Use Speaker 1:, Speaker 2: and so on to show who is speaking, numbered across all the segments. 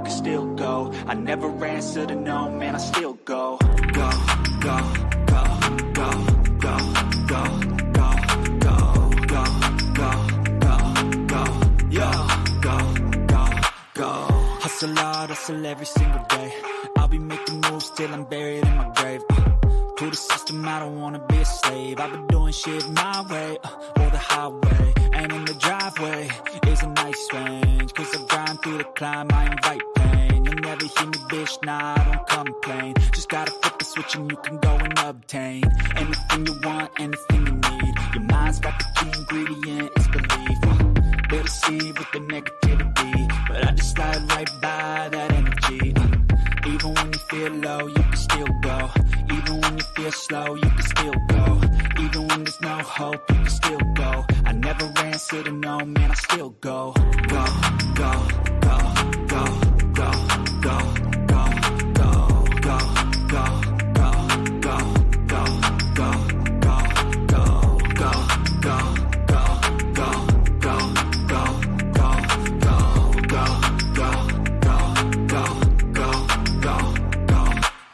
Speaker 1: can still go. I never answer to no, man, I still go. Go, go, go, go, go, go, go, go, go, go, go, go, yo, go, go, go. Hustle hard, hustle every single day. I'll be making moves till I'm buried in my grave. To the system, I don't wanna be a slave. I've been doing shit my way, or the highway. And in the driveway is a nice range. Cause I grind through the climb, I invite pain. You'll never hear me, bitch, nah, I don't complain. Just gotta flip the switch and you can go and obtain anything you want, anything you need. Your mind's got the key ingredient, it's belief. Better see with the negativity, but I just slide right by that energy. Even when you feel low, you can still go. Even when you feel slow, you can still go. Even when there's no hope, you can still go. I never answer to no, man, I still go. Go, go, go, go, go, go, go, go, go, go, go, go, go, go, go, go,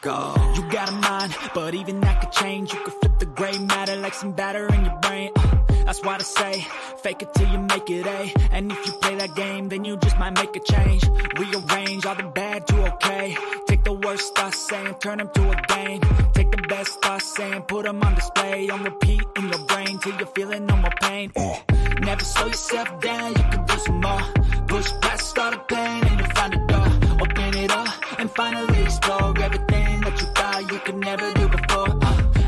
Speaker 1: go. You got a mind, but even that could change. You could flip the gray matter like some batter in your brain. That's why I say, fake it till you make it A. And if you play that game, then you just might make a change. Rearrange all the bad to okay. Take the worst thoughts saying, turn them to a game. Take the best thoughts saying, put them on display. On repeat in your brain till you're feeling no more pain. Never slow yourself down, you can do some more. Push past all the pain and you'll find a door. Open it up and finally explore everything that you thought you could never do before.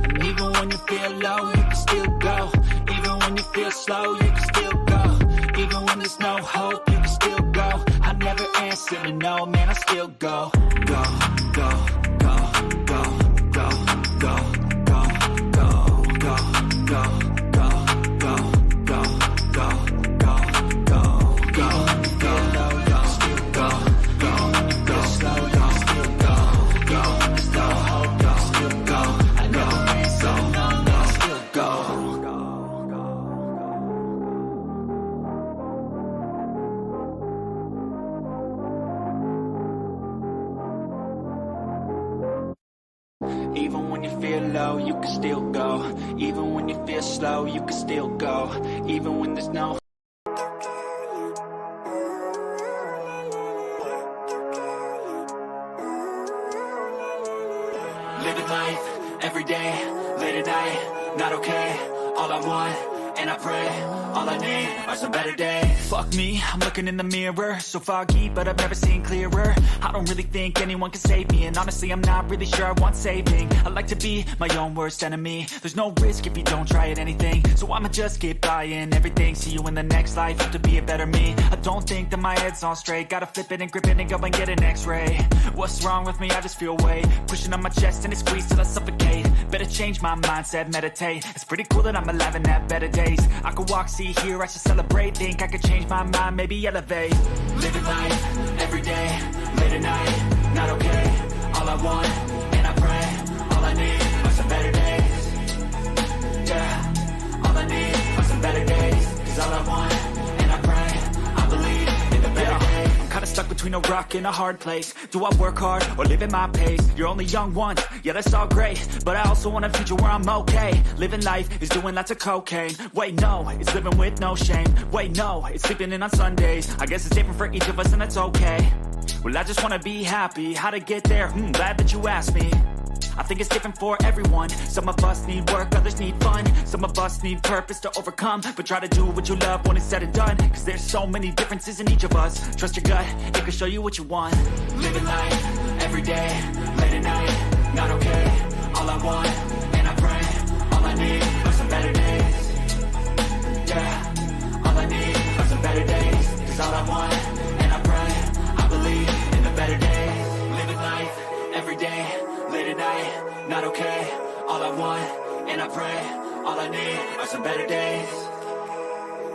Speaker 1: And even when you feel low, you can still go. Even when you feel slow, you can still go. Even when there's no hope, you can still go. I never answer to no, man, I still go. Go, go, go, go, go, go, go, go, go, go, go, go, go, go, go, go, go. Feel low, you can still go. Even when you feel slow, you can still go. Even when there's no hope, you can still go. I never answer to no, man, I still go. Even when you feel low, you can still go. Even when you feel slow, you can still go. Even when there's no living life, every day, late at night, not okay. All I want, and I pray, all I need are some better days. Fuck me, I'm looking in the mirror, so foggy, but I've never seen clearer. I don't really think anyone can save me, and honestly I'm not really sure I want saving. I like to be my own worst enemy. There's no risk if you don't try at anything, so I'ma just keep buying everything. See you in the next life, have to be a better me. I don't think that my head's on straight, gotta flip it and grip it and go and get an x-ray. What's wrong with me? I just feel weight pushing on my chest and it squeezes till I suffocate. Better change my mindset, meditate. It's pretty cool that I'm alive and have better days. I could walk, see, hear, I should celebrate. Think I could change my mind, maybe elevate. Living life, every day, late at night, not okay. All I want, and I pray, all I need are some better days. Yeah, all I need are some better days. Cause all I want, and I pray, I believe in the better days. I'm kinda stuck between a rock and a hard place. Do I work hard or live at my pace? You're only young once, yeah that's all great, but I also want a future where I'm okay. Living life is doing lots of cocaine. Wait no, it's living with no shame. Wait no, it's sleeping in on Sundays. I guess it's different for each of us and that's okay. Well I just wanna be happy. How to get there? Glad that you asked me. I think it's different for everyone. Some of us need work, others need fun. Some of us need purpose to overcome. But try to do what you love when it's said and done. Cause there's so many differences in each of us. Trust your gut, it can show you what you want. Living life, every day, late at night, not okay. All I want, and I pray, all I need are some better days. Yeah, all I need are some better days. Cause all I want, and I pray, I believe in the better days. Living life, every day, late at night, not okay. All I want, and I pray, all I need are some better days.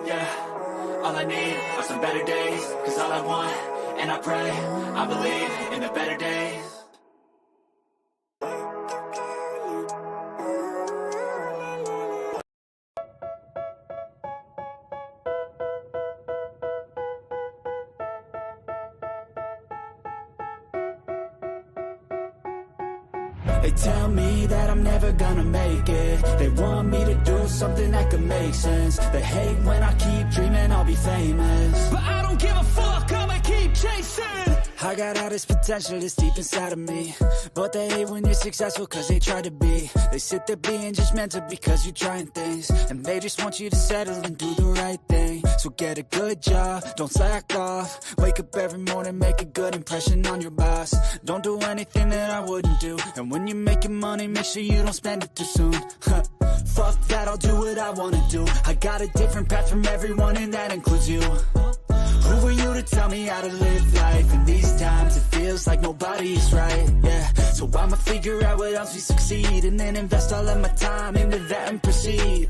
Speaker 1: Yeah, all I need are some better days. Cause all I want, and I pray, I believe in the better days. They tell me that I'm never gonna make it. They want me to do something that could make sense. They hate when I keep dreaming I'll be famous, but I don't give a fuck, I'ma keep chasing. I got all this potential that's deep inside of me, but they hate when you're successful cause they try to be. They sit there being judgmental because you're trying things, and they just want you to settle and do the right thing. So get a good job, don't slack off. Wake up every morning, make a good impression on your boss. Don't do anything that I wouldn't do, and when you're making money, make sure you don't spend it too soon. Fuck that, I'll do what I wanna do. I got a different path from everyone, and that includes you. Who are you to tell me how to live life? In these times it feels like nobody's right, yeah. So I'ma figure out what else we succeed, and then invest all of my time into that and proceed.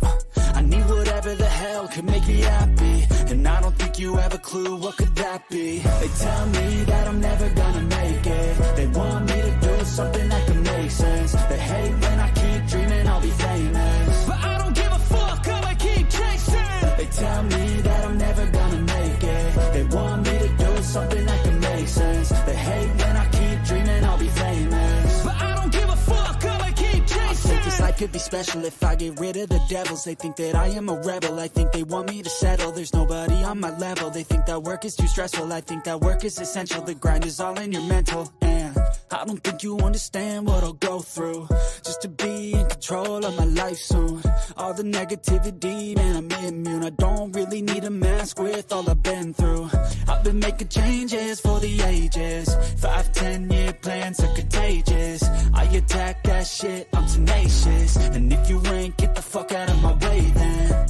Speaker 1: I need whatever the hell could make me happy, and I don't think you have a clue what could that be. They tell me that I'm never gonna make it. They want me to do something that can make sense. They hate when I keep dreaming I'll be famous, but I don't give a fuck, I'ma keep chasing. They tell me that I'm never gonna make it. They want me to do something that can make sense. They hate when I keep dreaming I'll be famous, but I don't give a fuck, I'ma keep chasing. I think this life could be special if I get rid of the devils. They think that I am a rebel, I think they want me to settle. There's nobody on my level. They think that work is too stressful, I think that work is essential. The grind is all in your mental, and I don't think you understand what I'll go through just to be in control of my life soon. All the negativity, man, I'm immune. I don't really need a mask with all I've been through. I've been making changes for the ages. 5-10 year plans are contagious. I attack that shit, I'm tenacious. And if you ain't, get the fuck out of my way then.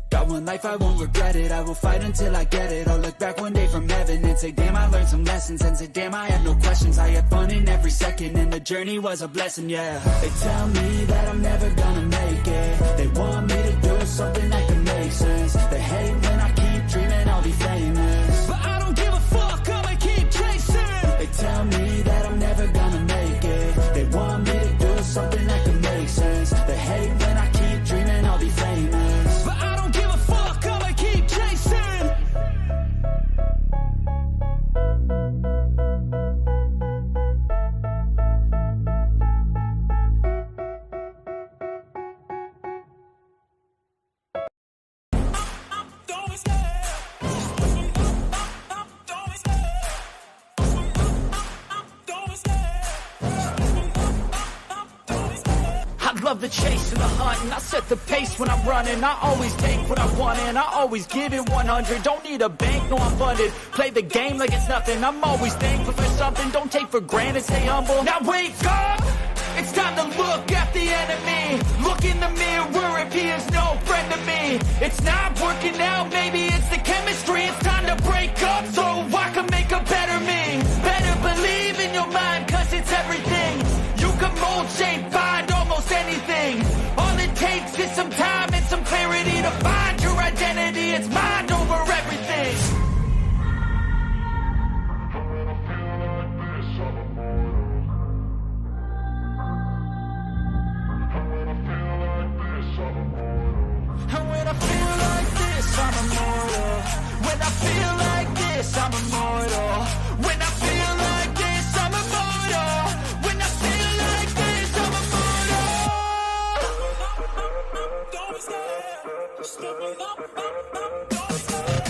Speaker 1: Got one life, I won't regret it. I will fight until I get it. I'll look back one day from heaven and say, damn, I learned some lessons. And say, damn, I had no questions. I had fun in every second, and the journey was a blessing, yeah. They tell me that I'm never gonna make it. They want me to do something that can make sense. They hate when I keep dreaming I'll be famous, but I don't give a fuck, I'ma keep chasing. They tell me that I'm never gonna make it. They want me to do something that can make sense. They hate when I keep dreaming I'll be famous, but I don't give a fuck, I'ma keep chasing.
Speaker 2: Love the chase and the hunt, and I set the pace when I'm running. I always take what I want and I always give it 100. Don't need a bank, no, I'm funded. Play the game like it's nothing. I'm always thankful for something. Don't take for granted, stay humble. Now wake up, it's time to look at the enemy. Look in the mirror if he is no friend to me. It's not working out, maybe it's the chemistry. It's time to break up so I can make a better me. Better believe in your mind, cause it's everything. You can mold, shape, find almost anything. All it takes is some time and some clarity to find your identity. It's mind over everything. And when I feel like this, I'm immortal. When I feel like this, I'm immortal. When I feel like this, I'm immortal. When I feel like this, I'm immortal. Don't be scared. Just step it up, don't be scared.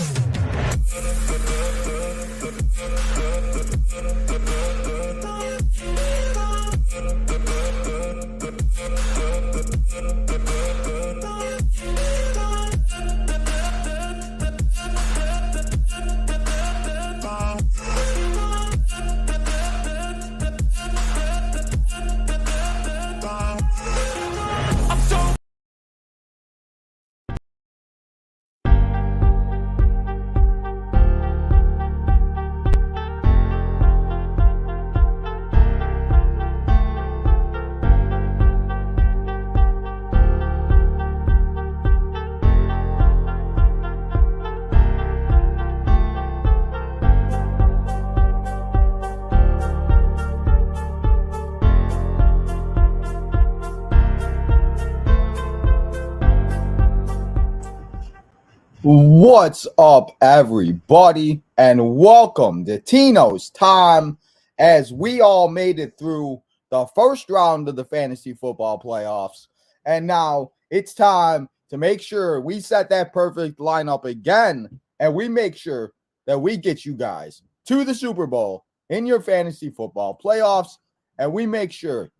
Speaker 3: What's up, everybody, and welcome to Tino's Time as we all made it through the first round of the fantasy football playoffs. And now it's time to make sure we set that perfect lineup again, and we make sure that we get you guys to the Super Bowl in your fantasy football playoffs, and we make sure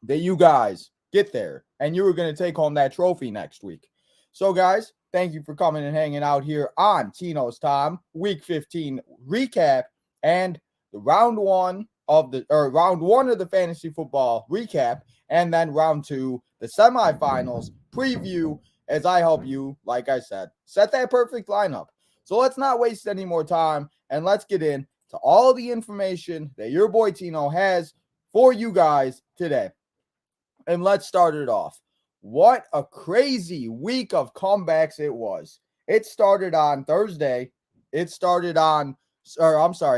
Speaker 3: that you guys get there and you are going to take home that trophy next week. So, guys, thank you for coming and hanging out here on Tino's Time, Week 15 recap and the round one of the fantasy football recap, and then round 2, the semifinals preview, as I help you, like I said, set that perfect lineup. So let's not waste any more time, and let's get in to all the information that your boy Tino has for you guys today. And let's start it off. What a crazy week of comebacks it was. It started on Thursday. It started on Saturday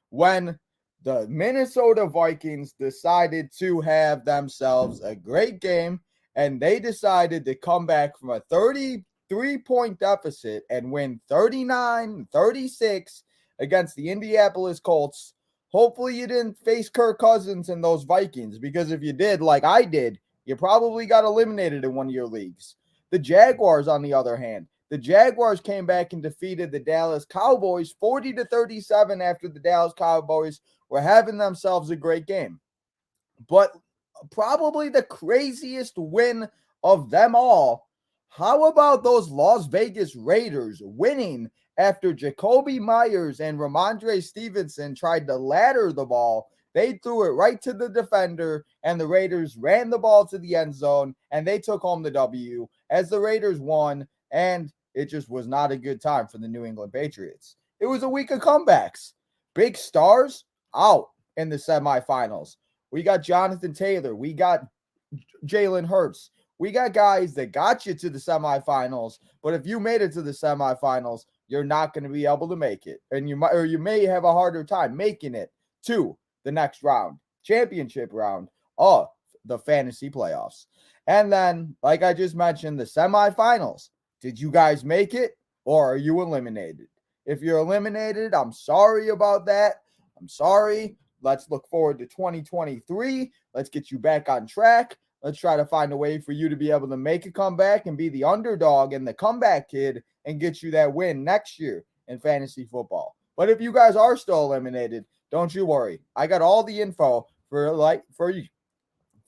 Speaker 3: when the Minnesota Vikings decided to have themselves a great game, and they decided to come back from a 33-point deficit and win 39-36 against the Indianapolis Colts. Hopefully you didn't face Kirk Cousins and those Vikings, because if you did, like I did, you probably got eliminated in one of your leagues. The Jaguars, on the other hand, the Jaguars came back and defeated the Dallas Cowboys 40-37 after the Dallas Cowboys were having themselves a great game. But probably the craziest win of them all, how about those Las Vegas Raiders winning after Jacoby Myers and Ramondre Stevenson tried to ladder the ball? They threw it right to the defender, and the Raiders ran the ball to the end zone, and they took home the W as the Raiders won, and it just was not a good time for the New England Patriots. It was a week of comebacks. Big stars out in the semifinals. We got Jonathan Taylor. We got Jalen Hurts. We got guys that got you to the semifinals, but if you made it to the semifinals, you're not going to be able to make it. And you may have a harder time making it to the next round, championship round of the fantasy playoffs. And then, like I just mentioned, the semifinals. Did you guys make it, or are you eliminated? If you're eliminated, I'm sorry about that. I'm sorry. Let's look forward to 2023. Let's get you back on track. Let's try to find a way for you to be able to make a comeback and be the underdog and the comeback kid and get you that win next year in fantasy football. But if you guys are still eliminated, don't you worry. I got all the info for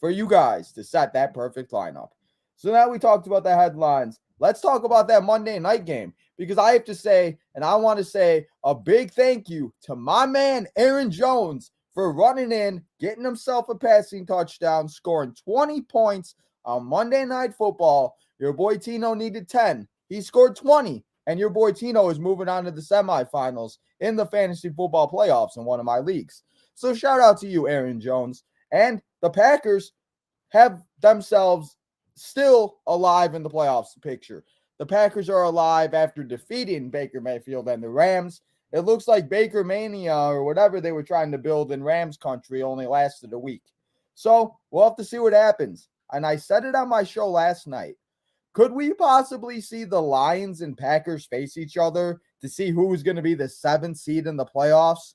Speaker 3: you guys to set that perfect lineup. So now we talked about the headlines. Let's talk about that Monday night game, because I have to say, and I want to say a big thank you to my man Aaron Jones for running in, getting himself a passing touchdown, scoring 20 points on Monday Night Football. Your boy Tino needed 10. He scored 20, and your boy Tino is moving on to the semifinals in the fantasy football playoffs in one of my leagues. So shout out to you, Aaron Jones. And the Packers have themselves still alive in the playoffs picture. The Packers are alive after defeating Baker Mayfield and the Rams. It looks like Baker Mania or whatever they were trying to build in Rams country only lasted a week. So we'll have to see what happens. And I said it on my show last night. Could we possibly see the Lions and Packers face each other to see who's going to be the 7th seed in the playoffs?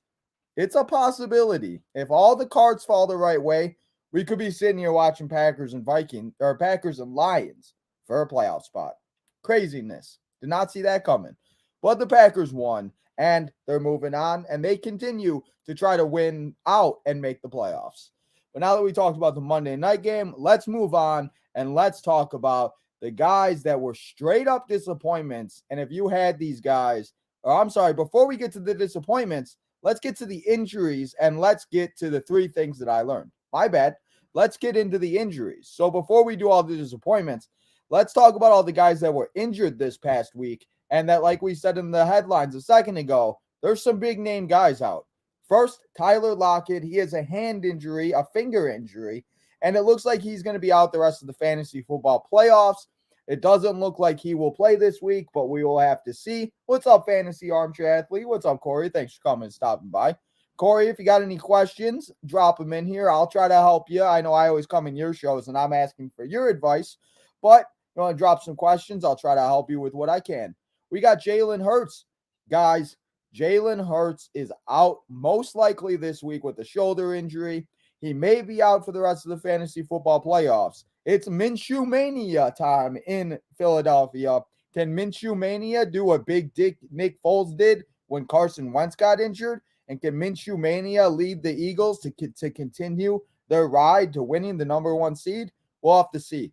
Speaker 3: It's a possibility. If all the cards fall the right way, we could be sitting here watching Packers and Lions for a playoff spot. Craziness. Did not see that coming. But the Packers won, and they're moving on, and they continue to try to win out and make the playoffs. But now that we talked about the Monday night game, let's move on and let's talk about the guys that were straight up disappointments. And if you had these guys, before we get to the disappointments, let's get to the injuries and let's get to the 3 things that I learned. My bad. Let's get into the injuries. So before we do all the disappointments, let's talk about all the guys that were injured this past week. And that, like we said in the headlines a second ago, there's some big name guys out. First, Tyler Lockett. He has a hand injury, a finger injury, and it looks like he's going to be out the rest of the fantasy football playoffs. It doesn't look like he will play this week, but we will have to see. What's up, Fantasy Armchair Athlete? What's up, Corey? Thanks for coming and stopping by. Corey, if you got any questions, drop them in here. I'll try to help you. I know I always come in your shows, and I'm asking for your advice, but you want to drop some questions, I'll try to help you with what I can. We got Jalen Hurts. Guys, Jalen Hurts is out most likely this week with a shoulder injury. He may be out for the rest of the fantasy football playoffs. It's Minshew Mania time in Philadelphia. Can Minshew Mania do what Big Dick Nick Foles did when Carson Wentz got injured? And can Minshew Mania lead the Eagles to continue their ride to winning the number one seed? We'll have to see.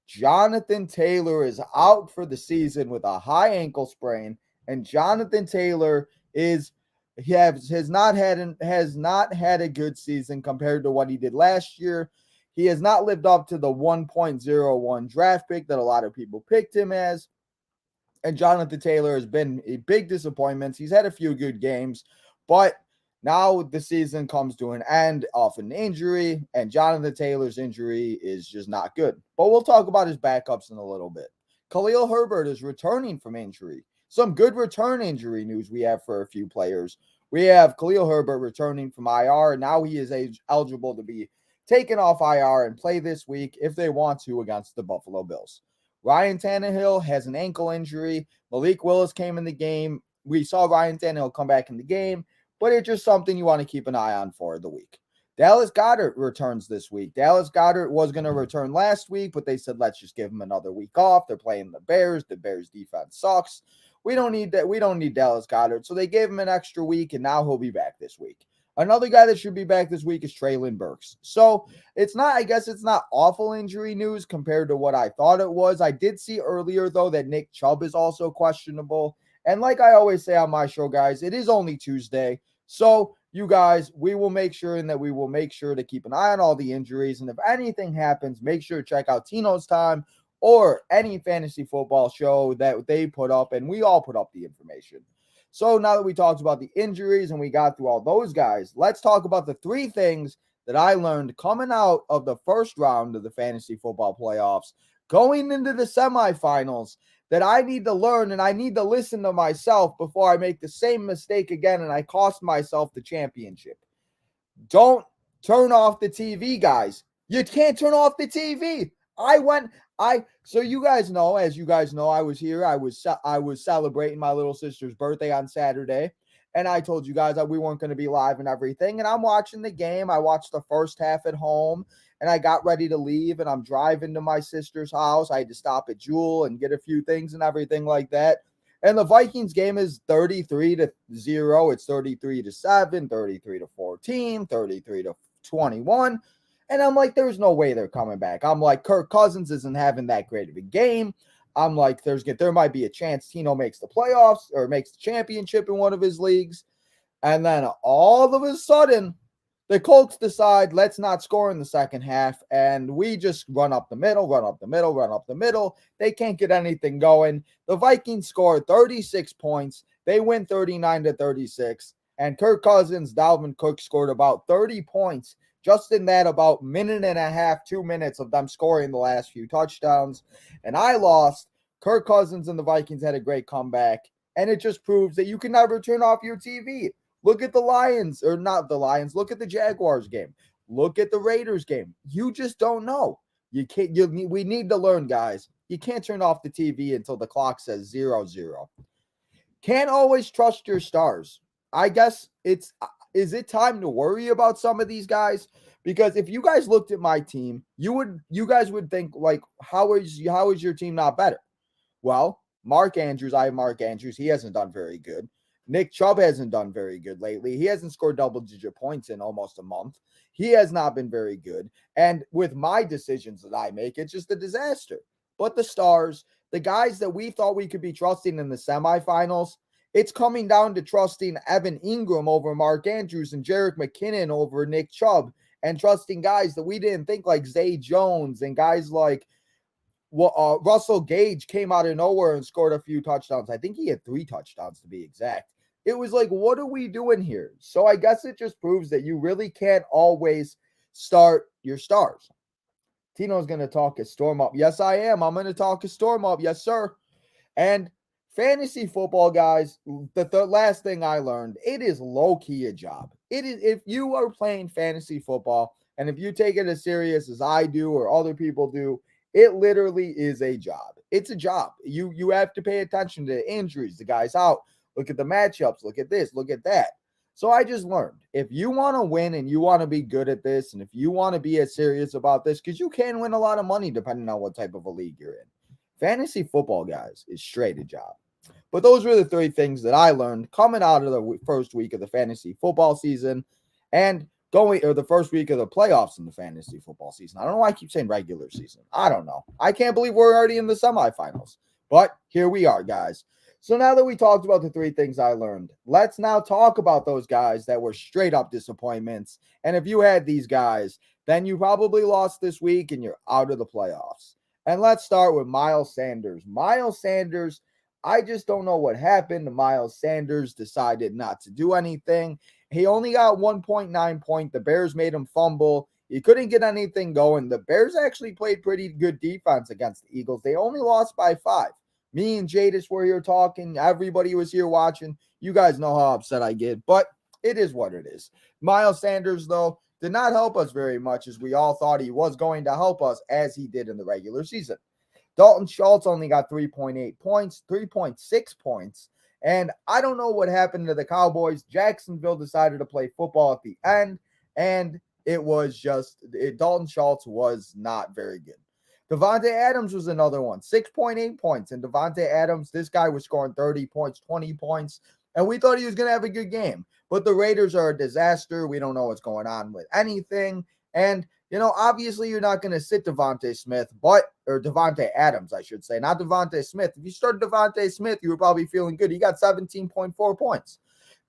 Speaker 3: Jonathan Taylor is out for the season with a high ankle sprain, and Jonathan Taylor has not had a good season compared to what he did last year. He has not lived up to the 1.01 draft pick that a lot of people picked him as. And Jonathan Taylor has been a big disappointment. He's had a few good games, but now the season comes to an end off an injury, and Jonathan Taylor's injury is just not good. But we'll talk about his backups in a little bit. Khalil Herbert is returning from injury. Some good return injury news we have for a few players. We have Khalil Herbert returning from IR, and now he is eligible to be taken off IR and play this week if they want to against the Buffalo Bills. Ryan Tannehill has an ankle injury. Malik Willis came in the game. We saw Ryan Tannehill come back in the game, but it's just something you want to keep an eye on for the week. Dallas Goedert returns this week. Dallas Goedert was going to return last week, but they said, let's just give him another week off. They're playing the Bears. The Bears defense sucks. We don't need that. We don't need Dallas Goedert. So they gave him an extra week, and now he'll be back this week. Another guy that should be back this week is Treylon Burks. So I guess it's not awful injury news compared to what I thought it was. I did see earlier, though, that Nick Chubb is also questionable. And like I always say on my show, guys, it is only Tuesday. So you guys, we will make sure to keep an eye on all the injuries. And if anything happens, make sure to check out Tino's Time or any fantasy football show that they put up. And we all put up the information. So now that we talked about the injuries and we got through all those guys, let's talk about the three things that I learned coming out of the first round of the fantasy football playoffs, going into the semifinals, that I need to learn and I need to listen to myself before I make the same mistake again and I cost myself the championship. Don't turn off the TV, guys. You can't turn off the TV. So you guys know, as you guys know, I was here. I was celebrating my little sister's birthday on Saturday, and I told you guys that we weren't going to be live and everything. And I'm watching the game. I watched the first half at home, and I got ready to leave. And I'm driving to my sister's house. I had to stop at Jewel and get a few things and everything like that. And the Vikings game is 33-0. It's 33-7, 33-14, 33-21. And I'm like, there's no way they're coming back. I'm like, Kirk Cousins isn't having that great of a game. I'm like, there might be a chance Tino makes the playoffs or makes the championship in one of his leagues. And then all of a sudden, the Colts decide, let's not score in the second half. And we just run up the middle. They can't get anything going. The Vikings score 36 points. They win 39-36. And Kirk Cousins, Dalvin Cook scored about 30 points. Just in that about minute and a half, 2 minutes of them scoring the last few touchdowns. And I lost. Kirk Cousins and the Vikings had a great comeback. And it just proves that you can never turn off your TV. Look at the Lions, or not the Lions. Look at the Jaguars game. Look at the Raiders game. You just don't know. We need to learn, guys. You can't turn off the TV until the clock says 0-0. Can't always trust your stars. I guess is it time to worry about some of these guys? Because if you guys looked at my team, you guys would think, like, how is your team not better? Well, I have Mark Andrews. He hasn't done very good. Nick Chubb hasn't done very good lately. He hasn't scored double-digit points in almost a month. He has not been very good. And with my decisions that I make, it's just a disaster. But the stars, the guys that we thought we could be trusting in the semifinals, it's coming down to trusting Evan Ingram over Mark Andrews and Jerick McKinnon over Nick Chubb, and trusting guys that we didn't think, like Zay Jones and guys like Russell Gage came out of nowhere and scored a few touchdowns. I think he had 3 touchdowns to be exact. It was like, what are we doing here? So I guess it just proves that you really can't always start your stars. Tino's going to talk his storm up. Yes, I am. I'm going to talk his storm up. Yes, sir. And fantasy football, guys, the last thing I learned, it is low-key a job. It is, if you are playing fantasy football, and if you take it as serious as I do or other people do, it literally is a job. It's a job. You have to pay attention to injuries, the guys out, Look at the matchups. Look at this. Look at that. So I just learned, if you want to win and you want to be good at this, and if you want to be as serious about this, because you can win a lot of money depending on what type of a league you're in. Fantasy football, guys, is straight a job. But those were the three things that I learned coming out of the first week of the fantasy football season and the first week of the playoffs in the fantasy football season. I don't know why I keep saying regular season. I don't know. I can't believe we're already in the semifinals. But here we are, guys. So now that we talked about the three things I learned, let's now talk about those guys that were straight up disappointments. And if you had these guys, then you probably lost this week and you're out of the playoffs. And let's start with Miles Sanders. Miles Sanders, I just don't know what happened. Miles Sanders decided not to do anything. He only got 1.9 points. The Bears made him fumble. He couldn't get anything going. The Bears actually played pretty good defense against the Eagles. They only lost by 5. Me and Jadis were here talking. Everybody was here watching. You guys know how upset I get, but it is what it is. Miles Sanders, though, did not help us very much as we all thought he was going to help us as he did in the regular season. Dalton Schultz only got 3.8 points, 3.6 points. And I don't know what happened to the Cowboys. Jacksonville decided to play football at the end, and Dalton Schultz was not very good. Devontae Adams was another one, 6.8 points. And Devontae Adams, this guy was scoring 30 points, 20 points, and we thought he was going to have a good game. But the Raiders are a disaster. We don't know what's going on with anything. And, obviously you're not going to sit Devontae Adams, I should say, not Devontae Smith. If you started Devontae Smith, you were probably feeling good. He got 17.4 points.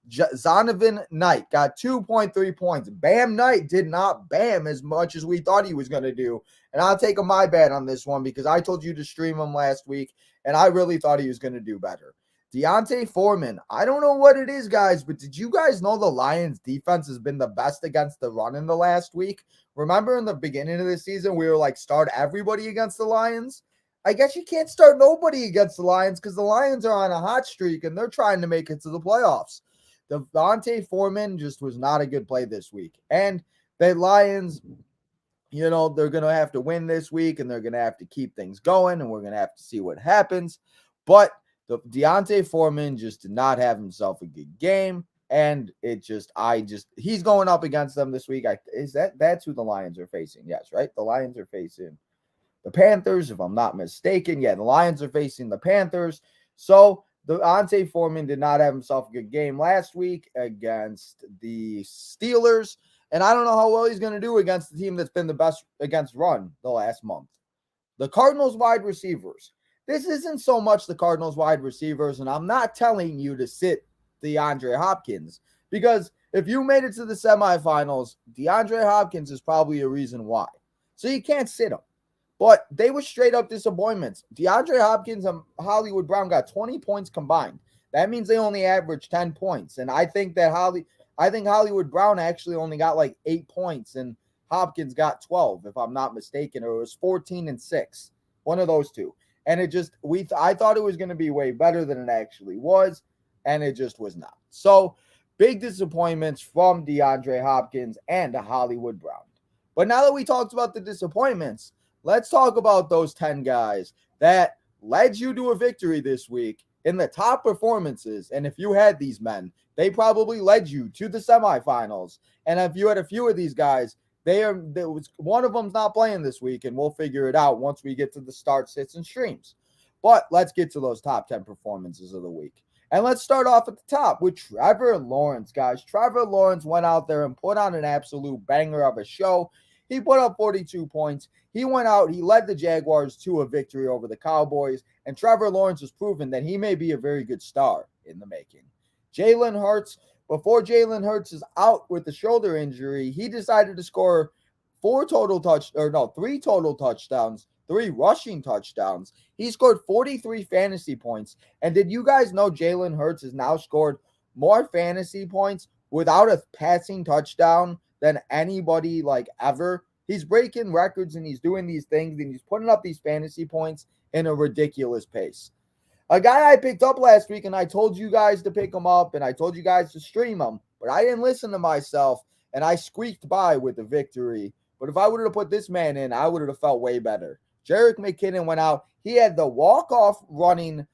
Speaker 3: Zonovan Knight got 2.3 points. Bam Knight did not bam as much as we thought he was going to do. And I'll take my bad on this one because I told you to stream him last week, and I really thought he was going to do better. Deontay Foreman, I don't know what it is, guys, but did you guys know the Lions defense has been the best against the run in the last week? Remember in the beginning of the season, we were like, start everybody against the Lions? I guess you can't start nobody against the Lions because the Lions are on a hot streak and they're trying to make it to the playoffs. Deontay Foreman just was not a good play this week. And the Lions, they're going to have to win this week and they're going to have to keep things going and we're going to have to see what happens. But Deontay Foreman just did not have himself a good game. And he's going up against them this week. That's who the Lions are facing. Yes, right? The Lions are facing the Panthers, if I'm not mistaken. Yeah, the Lions are facing the Panthers. So Deontay Foreman did not have himself a good game last week against the Steelers. And I don't know how well he's going to do against the team that's been the best against run the last month. The Cardinals wide receivers. This isn't so much the Cardinals wide receivers, and I'm not telling you to sit DeAndre Hopkins because if you made it to the semifinals, DeAndre Hopkins is probably a reason why. So you can't sit him. But they were straight up disappointments. DeAndre Hopkins and Hollywood Brown got 20 points combined. That means they only averaged 10 points. And I think Hollywood Brown actually only got like 8 points and Hopkins got 12, if I'm not mistaken, or it was 14 and 6. One of those two. And I thought it was going to be way better than it actually was, and it just was not. So, big disappointments from DeAndre Hopkins and Hollywood Brown. But now that we talked about the disappointments, let's talk about those 10 guys that led you to a victory this week in the top performances. And if you had these men, they probably led you to the semifinals. And if you had a few of these guys, one of them's not playing this week, and we'll figure it out once we get to the start, sits, and streams. But let's get to those top 10 performances of the week. And let's start off at the top with Trevor Lawrence, guys. Trevor Lawrence went out there and put on an absolute banger of a show. He put up 42 points. He went out, he led the Jaguars to a victory over the Cowboys, and Trevor Lawrence has proven that he may be a very good star in the making. Jalen Hurts, before Jalen Hurts is out with the shoulder injury, he decided to score 3 total touchdowns, 3 rushing touchdowns. He scored 43 fantasy points. And did you guys know Jalen Hurts has now scored more fantasy points without a passing touchdown than anybody ever? He's breaking records and he's doing these things and he's putting up these fantasy points in a ridiculous pace. A guy I picked up last week, and I told you guys to pick him up, and I told you guys to stream him, but I didn't listen to myself, and I squeaked by with the victory. But if I would have put this man in, I would have felt way better. Jerick McKinnon went out. He had the walk-off running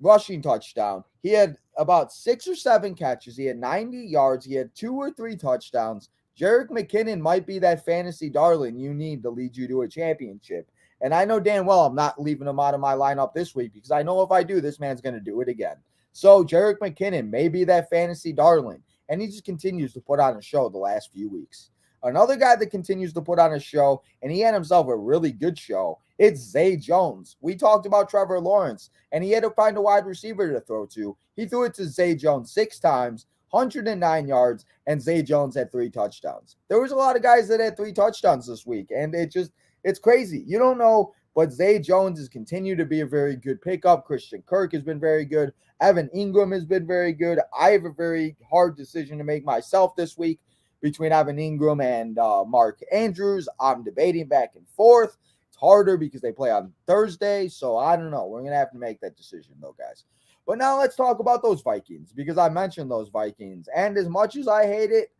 Speaker 3: rushing touchdown. He had about 6 or 7 catches. He had 90 yards. He had 2 or 3 touchdowns. Jerick McKinnon might be that fantasy darling you need to lead you to a championship. And I know damn well I'm not leaving him out of my lineup this week because I know if I do, this man's going to do it again. So Jerick McKinnon may be that fantasy darling, and he just continues to put on a show the last few weeks. Another guy that continues to put on a show, and he had himself a really good show, it's Zay Jones. We talked about Trevor Lawrence, and he had to find a wide receiver to throw to. He threw it to Zay Jones 6 times, 109 yards, and Zay Jones had 3 touchdowns. There was a lot of guys that had 3 touchdowns this week, and it's crazy. You don't know, but Zay Jones has continued to be a very good pickup. Christian Kirk has been very good. Evan Ingram has been very good. I have a very hard decision to make myself this week between Evan Ingram and Mark Andrews. I'm debating back and forth. It's harder because they play on Thursday, so I don't know. We're going to have to make that decision, though, guys. But now let's talk about those Vikings, because I mentioned those Vikings. And as much as I hate it,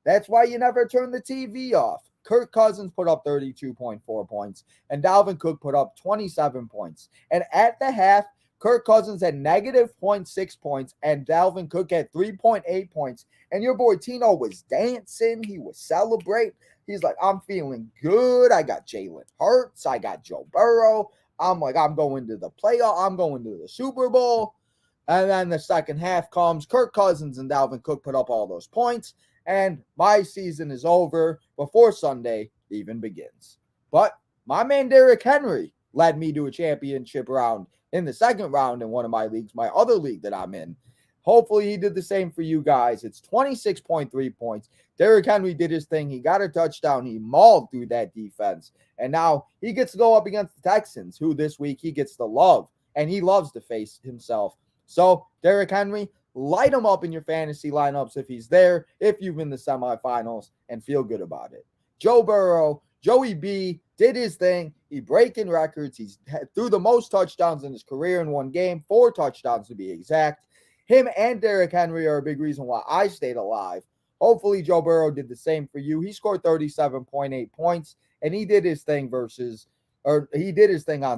Speaker 3: that's why you never turn the TV off. Kirk Cousins put up 32.4 points, and Dalvin Cook put up 27 points. And at the half, Kirk Cousins had negative 0.6 points, and Dalvin Cook had 3.8 points. And your boy Tino was dancing. He was celebrating. He's like, I'm feeling good. I got Jalen Hurts. I got Joe Burrow. I'm like, I'm going to the playoff. I'm going to the Super Bowl. And then the second half comes. Kirk Cousins and Dalvin Cook put up all those points. And my season is over before Sunday even begins. But my man Derrick Henry led me to a championship round in the second round in one of my leagues, my other league that I'm in. Hopefully he did the same for you guys. It's 26.3 points. Derrick Henry did his thing. He got a touchdown. He mauled through that defense. And now he gets to go up against the Texans, who this week he gets to love. And he loves to face himself. So, Derrick Henry, light him up in your fantasy lineups if he's there, if you've been the semifinals, and feel good about it. Joe Burrow, Joey B, did his thing. He breaking records. He's threw the most touchdowns in his career in one game, 4 touchdowns to be exact. Him and Derrick Henry are a big reason why I stayed alive. Hopefully, Joe Burrow did the same for you. He scored 37.8 points, and he did his thing on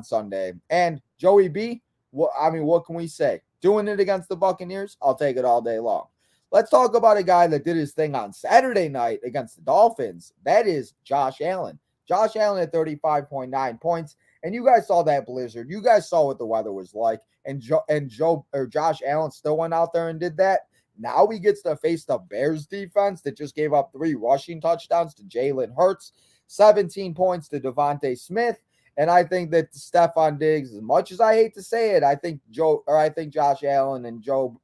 Speaker 3: Sunday. And Joey B, what can we say? Doing it against the Buccaneers, I'll take it all day long. Let's talk about a guy that did his thing on Saturday night against the Dolphins. That is Josh Allen. Josh Allen at 35.9 points. And you guys saw that blizzard. You guys saw what the weather was like. And Josh Allen still went out there and did that. Now he gets to face the Bears defense that just gave up 3 rushing touchdowns to Jalen Hurts, 17 points to Devontae Smith. And I think that Stephon Diggs, as much as I hate to say it, I think Josh Allen and Stephon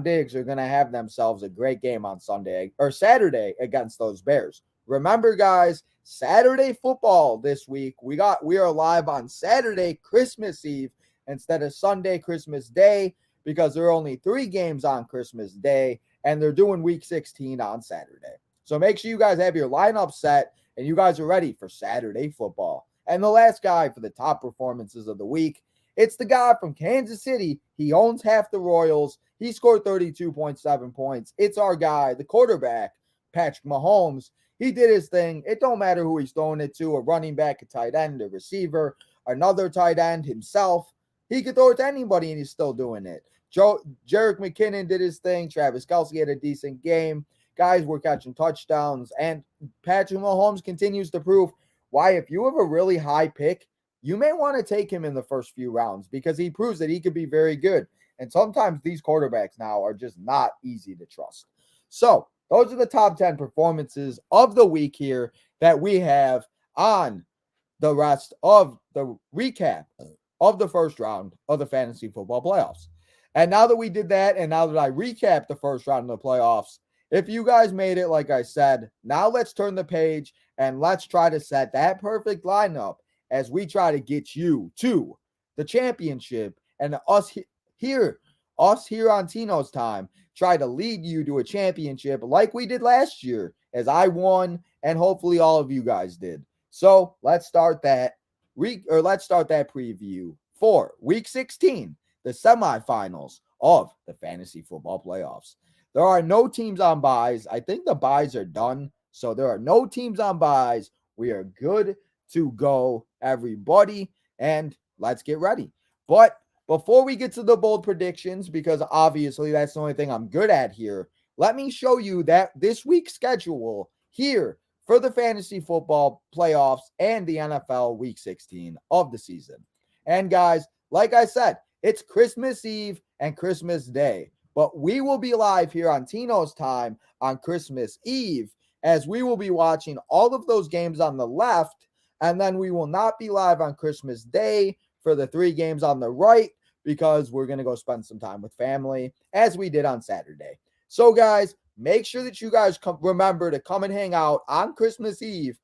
Speaker 3: Diggs are going to have themselves a great game on Saturday against those Bears. Remember, guys, Saturday football this week. We are live on Saturday, Christmas Eve, instead of Sunday, Christmas Day, because there are only 3 games on Christmas Day, and they're doing Week 16 on Saturday. So make sure you guys have your lineup set and you guys are ready for Saturday football. And the last guy for the top performances of the week, it's the guy from Kansas City. He owns half the Royals. He scored 32.7 points. It's our guy, the quarterback, Patrick Mahomes. He did his thing. It don't matter who he's throwing it to, a running back, a tight end, a receiver, another tight end, himself. He could throw it to anybody, and he's still doing it. Jerick McKinnon did his thing. Travis Kelce had a decent game. Guys were catching touchdowns, and Patrick Mahomes continues to prove why if you have a really high pick, you may want to take him in the first few rounds because he proves that he could be very good. And sometimes these quarterbacks now are just not easy to trust. So those are the top 10 performances of the week here that we have on the rest of the recap of the first round of the fantasy football playoffs. And now that we did that, and now that I recapped the first round of the playoffs, if you guys made it, like I said, now let's turn the page and let's try to set that perfect lineup as we try to get you to the championship, and us here on Tino's time try to lead you to a championship like we did last year as I won and hopefully all of you guys did. So let's start that preview for Week 16, the semifinals of the fantasy football playoffs. There are no teams on buys. I think the buys are done. So there are no teams on buys. We are good to go, everybody. And let's get ready. But before we get to the bold predictions, because obviously that's the only thing I'm good at here, let me show you that this week's schedule here for the fantasy football playoffs and the NFL week 16 of the season. And guys, like I said, it's Christmas Eve and Christmas Day, but we will be live here on Tino's Time on Christmas Eve as we will be watching all of those games on the left, and then we will not be live on Christmas Day for the 3 games on the right because we're going to go spend some time with family as we did on Saturday. So, guys, make sure that you guys remember to come and hang out on Christmas Eve.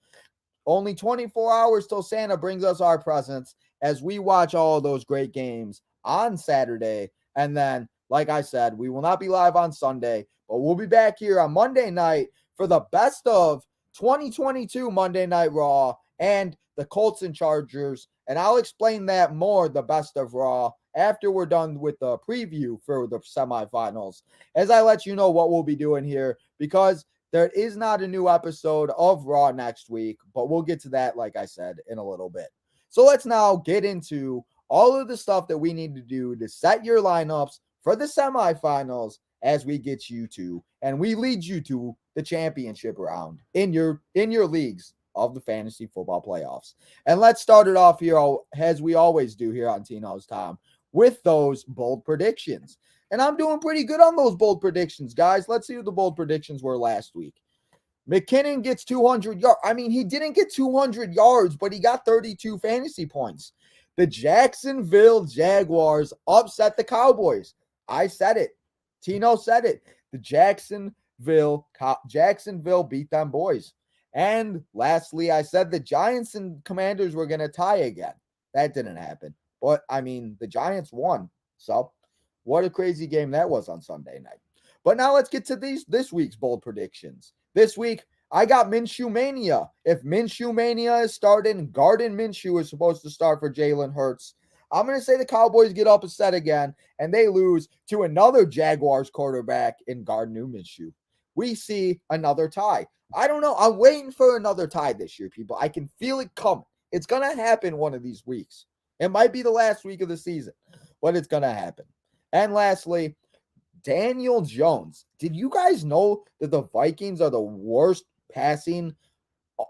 Speaker 3: Only 24 hours till Santa brings us our presents as we watch all those great games on Saturday. And then, like I said, we will not be live on Sunday, but we'll be back here on Monday night for the best of 2022 Monday Night Raw and the Colts and Chargers. And I'll explain that more, the best of Raw, after we're done with the preview for the semifinals, as I let you know what we'll be doing here, because there is not a new episode of Raw next week, but we'll get to that, like I said, in a little bit. So let's now get into all of the stuff that we need to do to set your lineups for the semifinals as we get you to, and we lead you to the championship round in your leagues of the fantasy football playoffs. And let's start it off here, as we always do here on Tino's Time, with those bold predictions. And I'm doing pretty good on those bold predictions, guys. Let's see what the bold predictions were last week. McKinnon gets 200 yards. I mean, he didn't get 200 yards, but he got 32 fantasy points. The Jacksonville Jaguars upset the Cowboys. I said it. Tino said it. The Jacksonville beat them boys. And lastly, I said the Giants and Commanders were going to tie again. That didn't happen. But, I mean, the Giants won. So, what a crazy game that was on Sunday night. But now let's get to this week's bold predictions. This week, I got Minshew Mania. If Minshew Mania is starting, Garden Minshew is supposed to start for Jalen Hurts. I'm going to say the Cowboys get upset again, and they lose to another Jaguars quarterback in Gardner Minshew. We see another tie. I don't know. I'm waiting for another tie this year, people. I can feel it coming. It's going to happen one of these weeks. It might be the last week of the season, but it's going to happen. And lastly, Daniel Jones. Did you guys know that the Vikings are the worst passing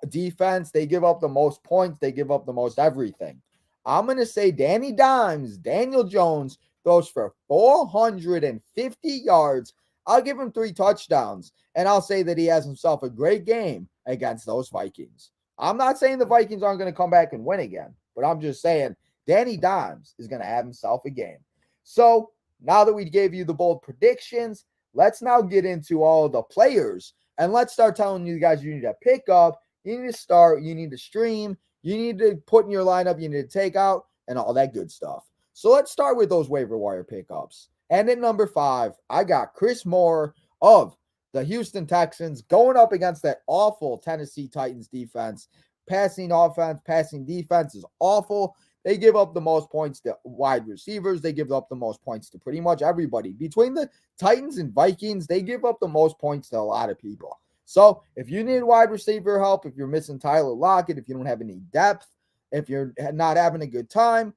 Speaker 3: defense? They give up the most points. They give up the most everything. I'm going to say Daniel Jones throws for 450 yards. I'll give him 3 touchdowns, and I'll say that he has himself a great game against those Vikings. I'm not saying the Vikings aren't going to come back and win again, but I'm just saying Danny Dimes is going to have himself a game. So now that we gave you the bold predictions, let's now get into all the players, and let's start telling you guys you need to pick up, you need to start, you need to stream, you need to put in your lineup, you need to take out, and all that good stuff. So let's start with those waiver wire pickups. And at number 5, I got Chris Moore of the Houston Texans going up against that awful Tennessee Titans defense. Passing offense, passing defense is awful. They give up the most points to wide receivers. They give up the most points to pretty much everybody. Between the Titans and Vikings, they give up the most points to a lot of people. So if you need wide receiver help, if you're missing Tyler Lockett, if you don't have any depth, if you're not having a good time,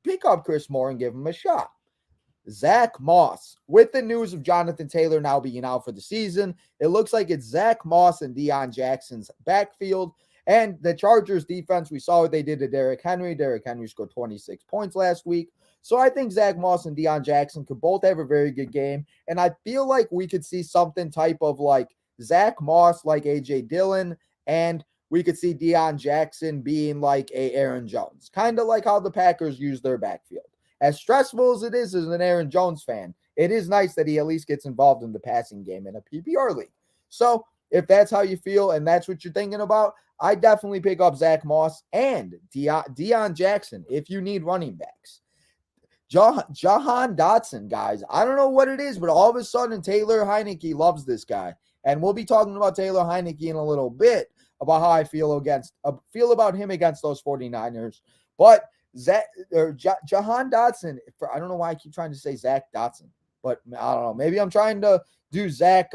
Speaker 3: pick up Chris Moore and give him a shot. Zach Moss. With the news of Jonathan Taylor now being out for the season, it looks like it's Zach Moss and Deion Jackson's backfield. And the Chargers defense, we saw what they did to Derrick Henry. Derrick Henry scored 26 points last week. So I think Zach Moss and Deion Jackson could both have a very good game. And I feel like we could see something type of like Zach Moss, like A.J. Dillon, and we could see Deion Jackson being like a Aaron Jones. Kind of like how the Packers use their backfield. As stressful as it is as an Aaron Jones fan, it is nice that he at least gets involved in the passing game in a PPR league. So if that's how you feel and that's what you're thinking about, I definitely pick up Zach Moss and Deion Jackson if you need running backs. Jahan Dotson, guys. I don't know what it is, but all of a sudden Taylor Heineke loves this guy. And we'll be talking about Taylor Heineke in a little bit about how I feel about him against those 49ers. But Jahan Dotson, I don't know why I keep trying to say Zach Dotson, but I don't know. Maybe I'm trying to do Zach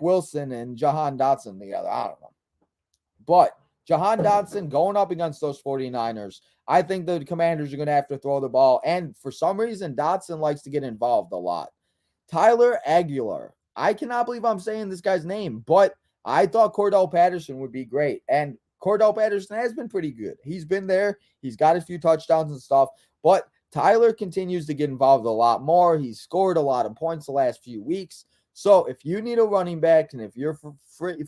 Speaker 3: Wilson and Jahan Dotson together. I don't know. But Jahan Dotson going up against those 49ers. I think the Commanders are going to have to throw the ball. And for some reason, Dotson likes to get involved a lot. Tyler Aguilar. I cannot believe I'm saying this guy's name, but I thought Cordell Patterson would be great. And Cordell Patterson has been pretty good. He's been there. He's got a few touchdowns and stuff. But Tyler continues to get involved a lot more. He's scored a lot of points the last few weeks. So if you need a running back and if you're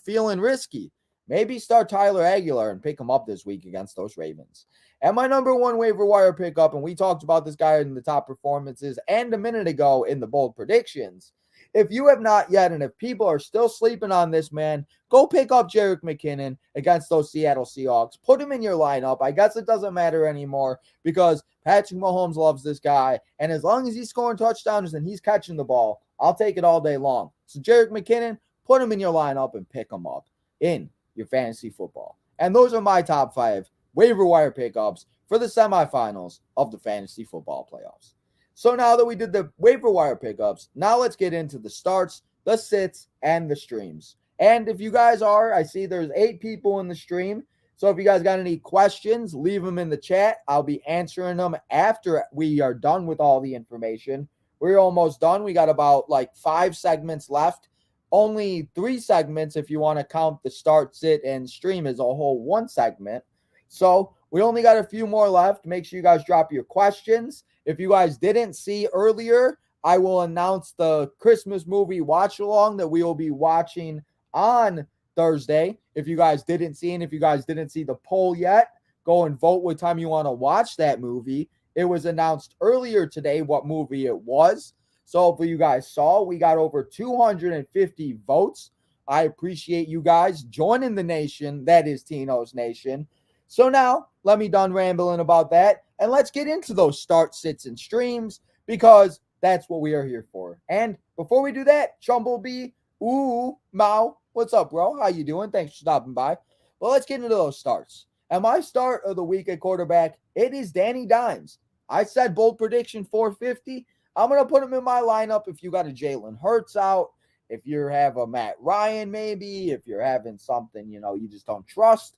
Speaker 3: feeling risky, maybe start Tyler Aguilar and pick him up this week against those Ravens. And my number one waiver wire pickup, and we talked about this guy in the top performances and a minute ago in the bold predictions. If you have not yet, and if people are still sleeping on this man, go pick up Jerick McKinnon against those Seattle Seahawks. Put him in your lineup. I guess it doesn't matter anymore because Patrick Mahomes loves this guy. And as long as he's scoring touchdowns and he's catching the ball, I'll take it all day long. So Jerick McKinnon, put him in your lineup and pick him up in your fantasy football. And those are my top 5 waiver wire pickups for the semifinals of the fantasy football playoffs. So now that we did the waiver wire pickups, now let's get into the starts, the sits, and the streams. And if you guys I see there's 8 people in the stream. So if you guys got any questions, leave them in the chat. I'll be answering them after we are done with all the information. We're almost done. We got about 5 segments left. Only 3 segments if you want to count the start, sit, and stream as a whole 1 segment. So we only got a few more left. Make sure you guys drop your questions. If you guys didn't see earlier, I will announce the Christmas movie watch along that we will be watching on Thursday. If you guys didn't see, and if you guys didn't see the poll yet, go and vote what time you want to watch that movie. It was announced earlier today what movie it was. So hopefully you guys saw, we got over 250 votes. I appreciate you guys joining the nation. That is Tino's Nation. So now, let me done rambling about that, and let's get into those start, sits, and streams, because that's what we are here for. And before we do that, Chumblebee, Mao, what's up, bro? How you doing? Thanks for stopping by. Well, let's get into those starts. And my start of the week at quarterback, it is Danny Dimes. I said bold prediction 450. I'm going to put him in my lineup if you got a Jalen Hurts out, if you have a Matt Ryan maybe, if you're having something, you just don't trust.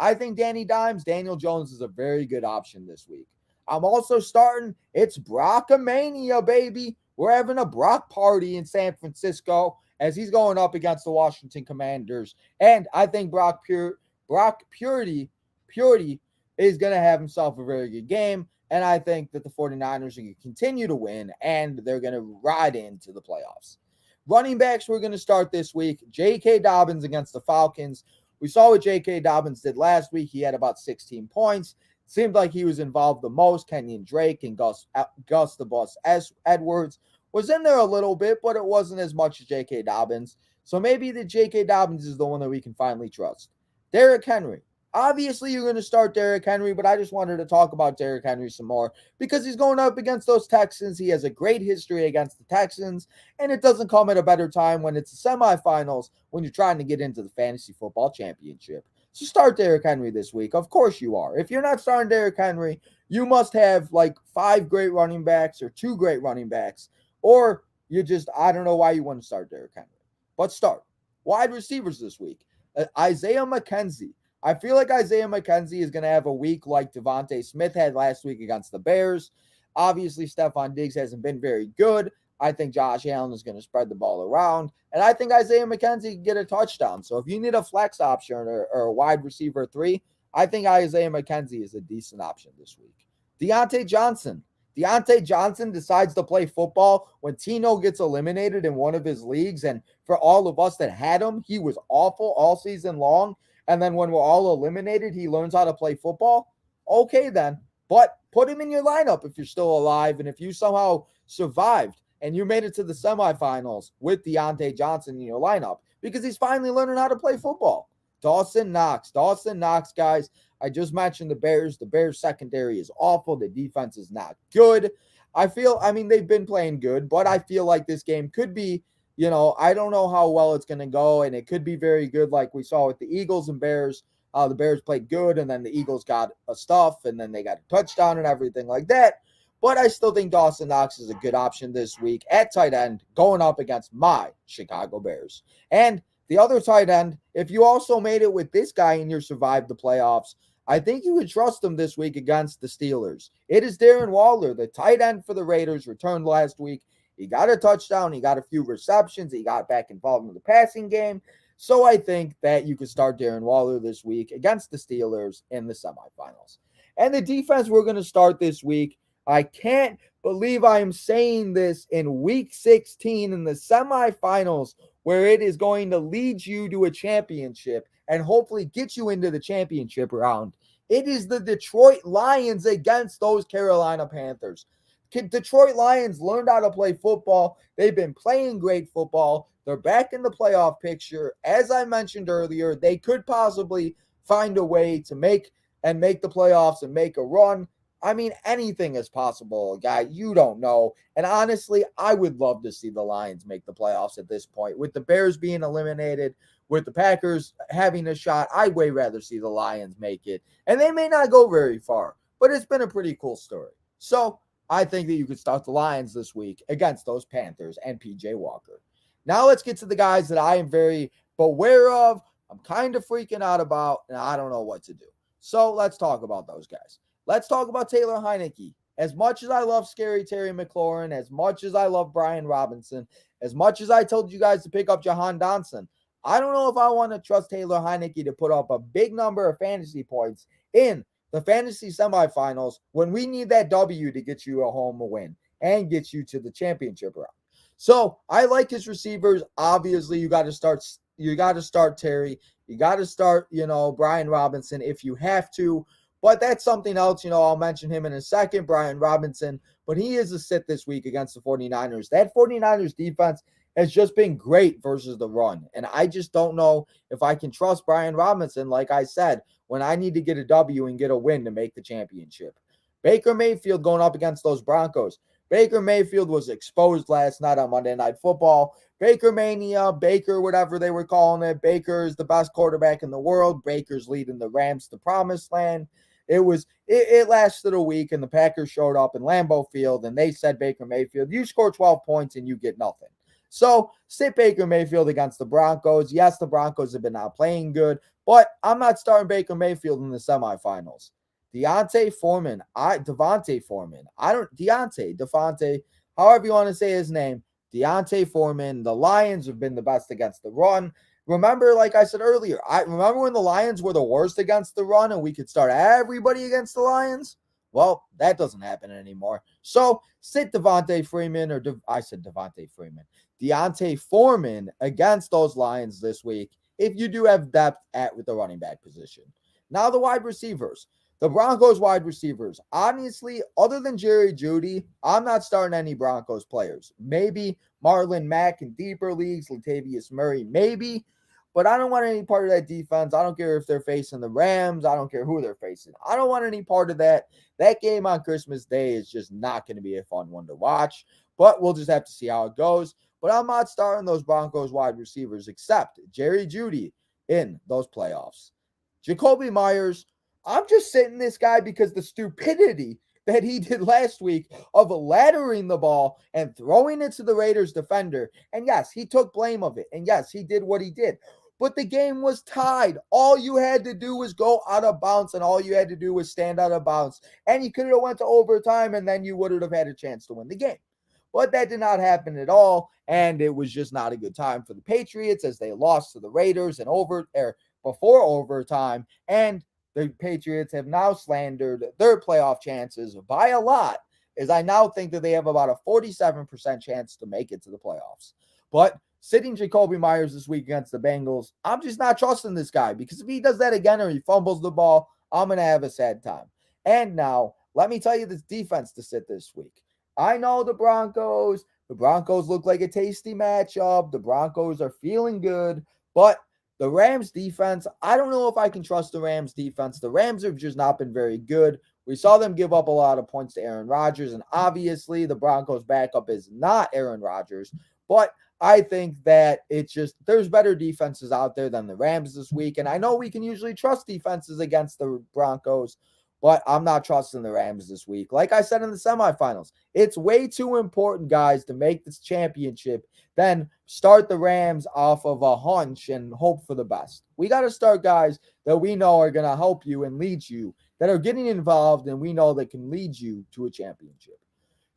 Speaker 3: I think Daniel Jones is a very good option this week. I'm also starting, it's Brockamania, baby. We're having a Brock party in San Francisco as he's going up against the Washington Commanders. And I think Brock Purdy is going to have himself a very good game. And I think that the 49ers are going to continue to win, and they're going to ride into the playoffs. Running backs we're going to start this week, J.K. Dobbins against the Falcons. We saw what J.K. Dobbins did last week. He had about 16 points. Seemed like he was involved the most. Kenyon Drake and Gus the Bus Edwards was in there a little bit, but it wasn't as much as J.K. Dobbins. So maybe the J.K. Dobbins is the one that we can finally trust. Derrick Henry. Obviously, you're going to start Derrick Henry, but I just wanted to talk about Derrick Henry some more because he's going up against those Texans. He has a great history against the Texans, and it doesn't come at a better time when it's the semifinals when you're trying to get into the fantasy football championship. So start Derrick Henry this week. Of course you are. If you're not starting Derrick Henry, you must have 5 great running backs or 2 great running backs, or I don't know why you want to start Derrick Henry. But start. Wide receivers this week. Isaiah McKenzie. I feel like Isaiah McKenzie is going to have a week like Devontae Smith had last week against the Bears. Obviously, Stephon Diggs hasn't been very good. I think Josh Allen is going to spread the ball around. And I think Isaiah McKenzie can get a touchdown. So if you need a flex option or a wide receiver 3, I think Isaiah McKenzie is a decent option this week. Deontay Johnson. Deontay Johnson decides to play football when Tino gets eliminated in one of his leagues. And for all of us that had him, he was awful all season long. And then when we're all eliminated, he learns how to play football. Okay, then. But put him in your lineup if you're still alive. And if you somehow survived and you made it to the semifinals with Deontay Johnson in your lineup, because he's finally learning how to play football. Dawson Knox, guys. I just mentioned the Bears. The Bears secondary is awful. The defense is not good. They've been playing good, but I feel like this game could be, I don't know how well it's going to go, and it could be very good like we saw with the Eagles and Bears. The Bears played good, and then the Eagles got a stuff, and then they got a touchdown and everything like that. But I still think Dawson Knox is a good option this week at tight end going up against my Chicago Bears. And the other tight end, if you also made it with this guy and you survived the playoffs, I think you would trust him this week against the Steelers. It is Darren Waller, the tight end for the Raiders, returned last week. He got a touchdown. He got a few receptions. He got back involved in the passing game. So I think that you could start Darren Waller this week against the Steelers in the semifinals. And the defense we're going to start this week, I can't believe I am saying this in week 16 in the semifinals, where it is going to lead you to a championship and hopefully get you into the championship round. It is the Detroit Lions against those Carolina Panthers. Detroit Lions learned how to play football. They've been playing great football. They're back in the playoff picture. As I mentioned earlier, they could possibly find a way to make the playoffs and make a run. I mean, anything is possible, guy. You don't know. And honestly, I would love to see the Lions make the playoffs at this point. With the Bears being eliminated, with the Packers having a shot, I'd way rather see the Lions make it. And they may not go very far, but it's been a pretty cool story. So I think that you could start the Lions this week against those Panthers and PJ Walker. Now let's get to the guys that I am very aware of, I'm kind of freaking out about, and I don't know what to do. So let's talk about those guys. Let's talk about Taylor Heinicke. As much as I love Scary Terry McLaurin, as much as I love Brian Robinson, as much as I told you guys to pick up Jahan Dotson, I don't know if I want to trust Taylor Heinicke to put up a big number of fantasy points in the fantasy semifinals when we need that W to get you a home win and get you to the championship round. So I like his receivers. Obviously, you got to start Terry. You got to start, Brian Robinson if you have to. But that's something else, I'll mention him in a second, Brian Robinson. But he is a sit this week against the 49ers. That 49ers defense has just been great versus the run. And I just don't know if I can trust Brian Robinson, like I said, when I need to get a W and get a win to make the championship. Baker Mayfield going up against those Broncos. Baker Mayfield was exposed last night on Monday Night Football. Baker Mania, Baker, whatever they were calling it. Baker is the best quarterback in the world. Baker's leading the Rams to promised land. It lasted a week, and the Packers showed up in Lambeau Field, and they said, Baker Mayfield, you score 12 points and you get nothing. So sit Baker Mayfield against the Broncos. Yes, the Broncos have been out playing good, but I'm not starting Baker Mayfield in the semifinals. Devontae Foreman, however you want to say his name, Devontae Foreman. The Lions have been the best against the run. Remember, like I said earlier, I remember when the Lions were the worst against the run and we could start everybody against the Lions? Well, that doesn't happen anymore. So sit Devontae Freeman, Devontae Foreman against those Lions this week if you do have depth with the running back position. Now the wide receivers. The Broncos wide receivers. Honestly, other than Jerry Jeudy, I'm not starting any Broncos players. Maybe Marlon Mack in deeper leagues, Latavius Murray, maybe. But I don't want any part of that defense. I don't care if they're facing the Rams. I don't care who they're facing. I don't want any part of that. That game on Christmas Day is just not going to be a fun one to watch. But we'll just have to see how it goes. But I'm not starting those Broncos wide receivers except Jerry Jeudy in those playoffs. Jacoby Myers, I'm just sitting this guy because the stupidity that he did last week of laddering the ball and throwing it to the Raiders defender. And yes, he took blame of it. And yes, he did what he did. But the game was tied. All you had to do was go out of bounds, and all you had to do was stand out of bounds. And you could have went to overtime, and then you would have had a chance to win the game. But that did not happen at all, and it was just not a good time for the Patriots as they lost to the Raiders before overtime. And the Patriots have now slandered their playoff chances by a lot, as I now think that they have about a 47% chance to make it to the playoffs. But sitting Jacoby Myers this week against the Bengals, I'm just not trusting this guy, because if he does that again or he fumbles the ball, I'm going to have a sad time. And now, let me tell you this defense to sit this week. I know the Broncos look like a tasty matchup. The Broncos are feeling good, but the Rams defense, I don't know if I can trust the Rams defense. The Rams have just not been very good. We saw them give up a lot of points to Aaron Rodgers, and obviously the Broncos backup is not Aaron Rodgers, but I think that there's better defenses out there than the Rams this week, and I know we can usually trust defenses against the Broncos, but I'm not trusting the Rams this week. Like I said in the semifinals, it's way too important, guys, to make this championship than start the Rams off of a hunch and hope for the best. We got to start guys that we know are going to help you and lead you, that are getting involved, and we know that can lead you to a championship.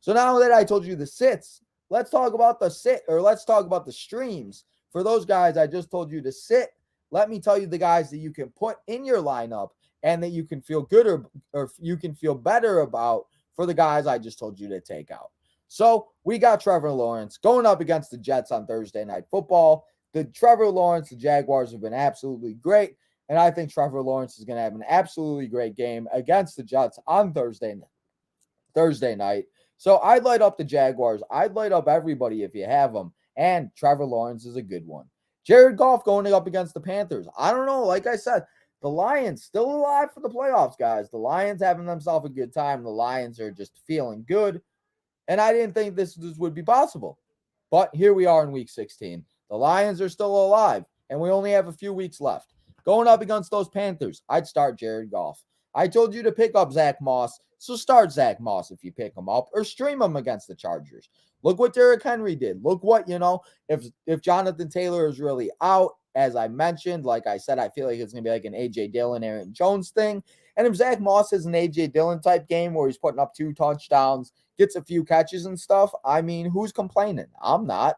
Speaker 3: So now that I told you the sits, let's talk about let's talk about the streams. For those guys I just told you to sit, let me tell you the guys that you can put in your lineup and that you can feel good or you can feel better about for the guys I just told you to take out. So we got Trevor Lawrence going up against the Jets on Thursday Night Football. The Jaguars have been absolutely great, and I think Trevor Lawrence is going to have an absolutely great game against the Jets on Thursday night. So I'd light up the Jaguars. I'd light up everybody if you have them, and Trevor Lawrence is a good one. Jared Goff going up against the Panthers. I don't know. Like I said, the Lions still alive for the playoffs, guys. The Lions having themselves a good time. The Lions are just feeling good. And I didn't think this would be possible. But here we are in week 16. The Lions are still alive, and we only have a few weeks left. Going up against those Panthers, I'd start Jared Goff. I told you to pick up Zach Moss, so start Zach Moss if you pick him up, or stream him against the Chargers. Look what Derrick Henry did. Look what, if Jonathan Taylor is really out, as I mentioned, like I said, I feel like it's going to be like an A.J. Dillon, Aaron Jones thing. And if Zach Moss is an A.J. Dillon type game where he's putting up 2 touchdowns, gets a few catches and stuff, I mean, who's complaining? I'm not.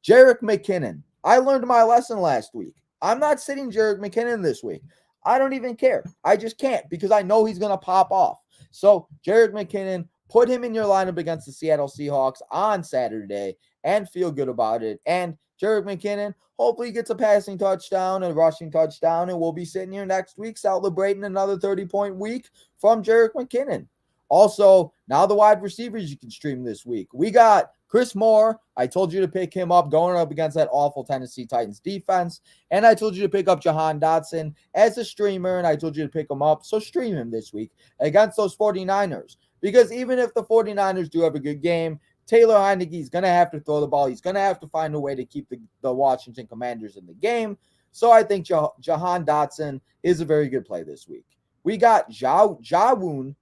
Speaker 3: Jerick McKinnon. I learned my lesson last week. I'm not sitting Jerick McKinnon this week. I don't even care. I just can't because I know he's going to pop off. So Jerick McKinnon, put him in your lineup against the Seattle Seahawks on Saturday and feel good about it. And Jerick McKinnon hopefully gets a passing touchdown, a rushing touchdown, and we'll be sitting here next week celebrating another 30-point week from Jerick McKinnon. Also, now the wide receivers you can stream this week. We got Chris Moore. I told you to pick him up going up against that awful Tennessee Titans defense. And I told you to pick up Jahan Dotson as a streamer, and I told you to pick him up. So stream him this week against those 49ers. Because even if the 49ers do have a good game, Taylor Heinicke is going to have to throw the ball. He's going to have to find a way to keep the Washington Commanders in the game. So I think Jahan Dotson is a very good play this week. We got Jawoon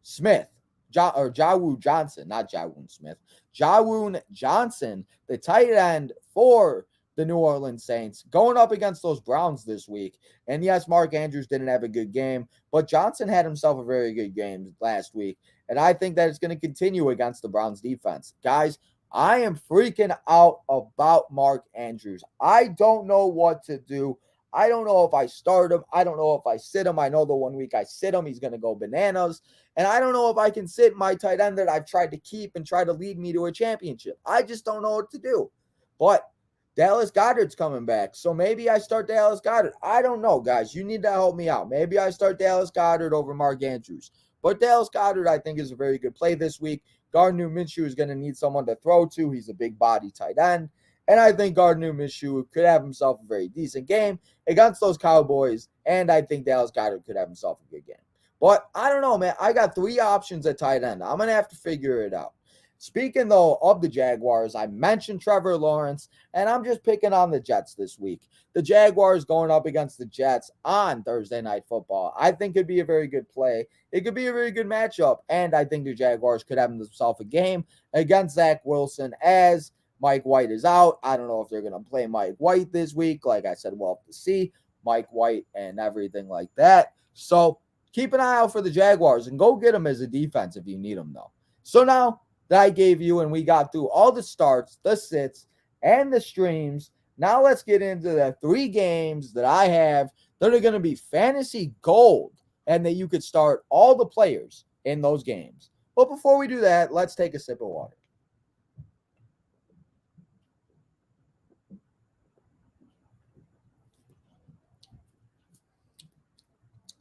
Speaker 3: Smith, Jawoon Johnson, not Jawoon Smith, Jawoon Johnson, the tight end for the New Orleans Saints, going up against those Browns this week. And yes, Mark Andrews didn't have a good game, but Johnson had himself a very good game last week. And I think that it's going to continue against the Browns defense. Guys, I am freaking out about Mark Andrews. I don't know what to do. I don't know if I start him. I don't know if I sit him. I know the 1 week I sit him, he's going to go bananas. And I don't know if I can sit my tight end that I've tried to keep and try to lead me to a championship. I just don't know what to do. But Dallas Goedert's coming back. So maybe I start Dallas Goedert. I don't know, guys. You need to help me out. Maybe I start Dallas Goedert over Mark Andrews. But Dallas Goedert, I think, is a very good play this week. Gardner Minshew is going to need someone to throw to. He's a big body tight end. And I think Gardner Minshew could have himself a very decent game against those Cowboys. And I think Dallas Goedert could have himself a good game. But I don't know, man. I got 3 options at tight end. I'm going to have to figure it out. Speaking, though, of the Jaguars, I mentioned Trevor Lawrence, and I'm just picking on the Jets this week. The Jaguars going up against the Jets on Thursday Night Football. I think it'd be a very good play. It could be a very good matchup, and I think the Jaguars could have themselves a game against Zach Wilson as Mike White is out. I don't know if they're going to play Mike White this week. Like I said, we'll have to see Mike White and everything like that. So keep an eye out for the Jaguars and go get them as a defense if you need them, though. So now that I gave you and we got through all the starts, the sits, and the streams, now let's get into the 3 games that I have that are going to be fantasy gold and that you could start all the players in those games. But before we do that, let's take a sip of water.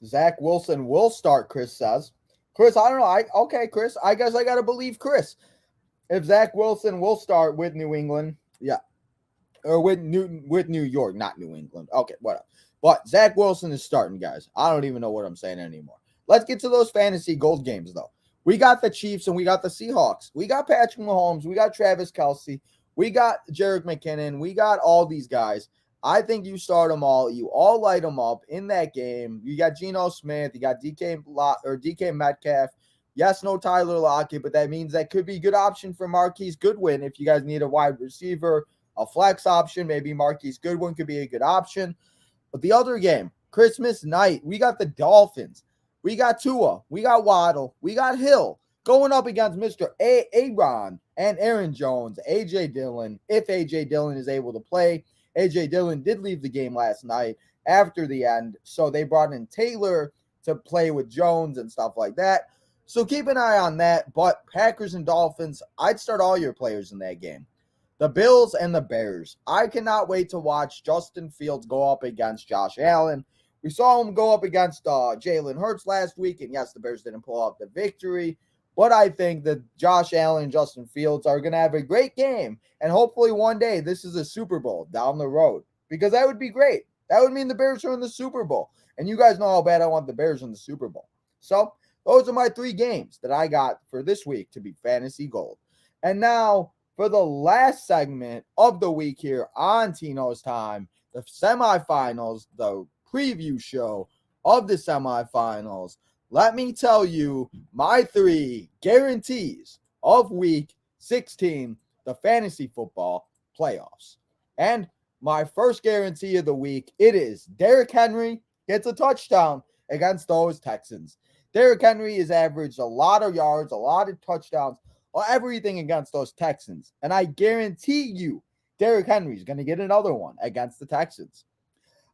Speaker 3: Zach Wilson will start, Chris says. Chris, I don't know. Okay, Chris, I guess I got to believe Chris. If Zach Wilson will start with New England, yeah. Or with New York, not New England. Okay, whatever. But Zach Wilson is starting, guys. I don't even know what I'm saying anymore. Let's get to those fantasy gold games, though. We got the Chiefs and we got the Seahawks. We got Patrick Mahomes. We got Travis Kelce. We got Jerick McKinnon. We got all these guys. I think you start them all. You all light them up in that game. You got Geno Smith. You got DK Metcalf. Yes, no Tyler Lockett, but that means that could be a good option for Marquise Goodwin if you guys need a wide receiver, a flex option. Maybe Marquise Goodwin could be a good option. But the other game, Christmas night, we got the Dolphins. We got Tua. We got Waddle. We got Hill going up against Mr. Aaron and Aaron Jones, A.J. Dillon, if A.J. Dillon is able to play. A.J. Dillon did leave the game last night after the end, so they brought in Taylor to play with Jones and stuff like that. So keep an eye on that. But Packers and Dolphins, I'd start all your players in that game. The Bills and the Bears. I cannot wait to watch Justin Fields go up against Josh Allen. We saw him go up against Jalen Hurts last week, and yes, the Bears didn't pull out the victory. But I think that Josh Allen and Justin Fields are going to have a great game, and hopefully one day this is a Super Bowl down the road, because that would be great. That would mean the Bears are in the Super Bowl, and you guys know how bad I want the Bears in the Super Bowl. So those are my 3 games that I got for this week to be fantasy gold. And now for the last segment of the week here on Tino's Time, the semifinals, the preview show of the semifinals. Let me tell you my 3 guarantees of week 16, the fantasy football playoffs. And my first guarantee of the week, it is Derrick Henry gets a touchdown against those Texans. Derrick Henry has averaged a lot of yards, a lot of touchdowns, everything against those Texans. And I guarantee you, Derrick Henry is going to get another one against the Texans.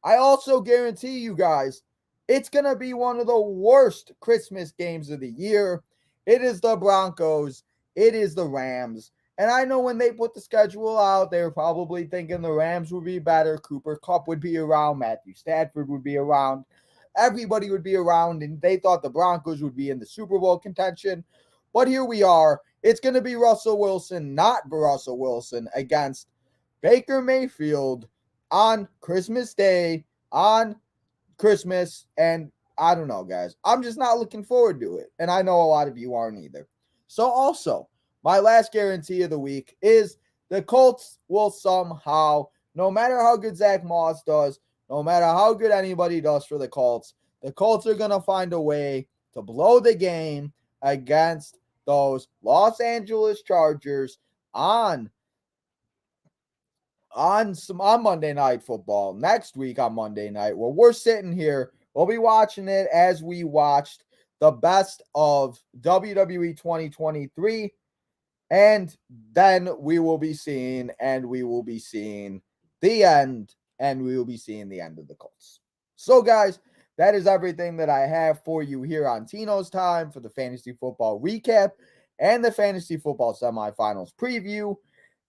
Speaker 3: I also guarantee you guys, it's going to be one of the worst Christmas games of the year. It is the Broncos. It is the Rams. And I know when they put the schedule out, they were probably thinking the Rams would be better. Cooper Kupp would be around. Matthew Stafford would be around. Everybody would be around. And they thought the Broncos would be in the Super Bowl contention. But here we are. It's going to be Russell Wilson, not Russell Wilson, against Baker Mayfield on Christmas Day, on Christmas, and I don't know, guys. I'm just not looking forward to it, and I know a lot of you aren't either. So also, my last guarantee of the week is the Colts will somehow, no matter how good Zach Moss does, no matter how good anybody does for the Colts are going to find a way to blow the game against those Los Angeles Chargers on Monday Night Football next week on Monday night. Well, we're sitting here. We'll be watching it as we watched the best of WWE 2023. And then we will be seeing the end, and we will be seeing the end of the Colts. So, guys, that is everything that I have for you here on Tino's Time for the fantasy football recap and the fantasy football semifinals preview.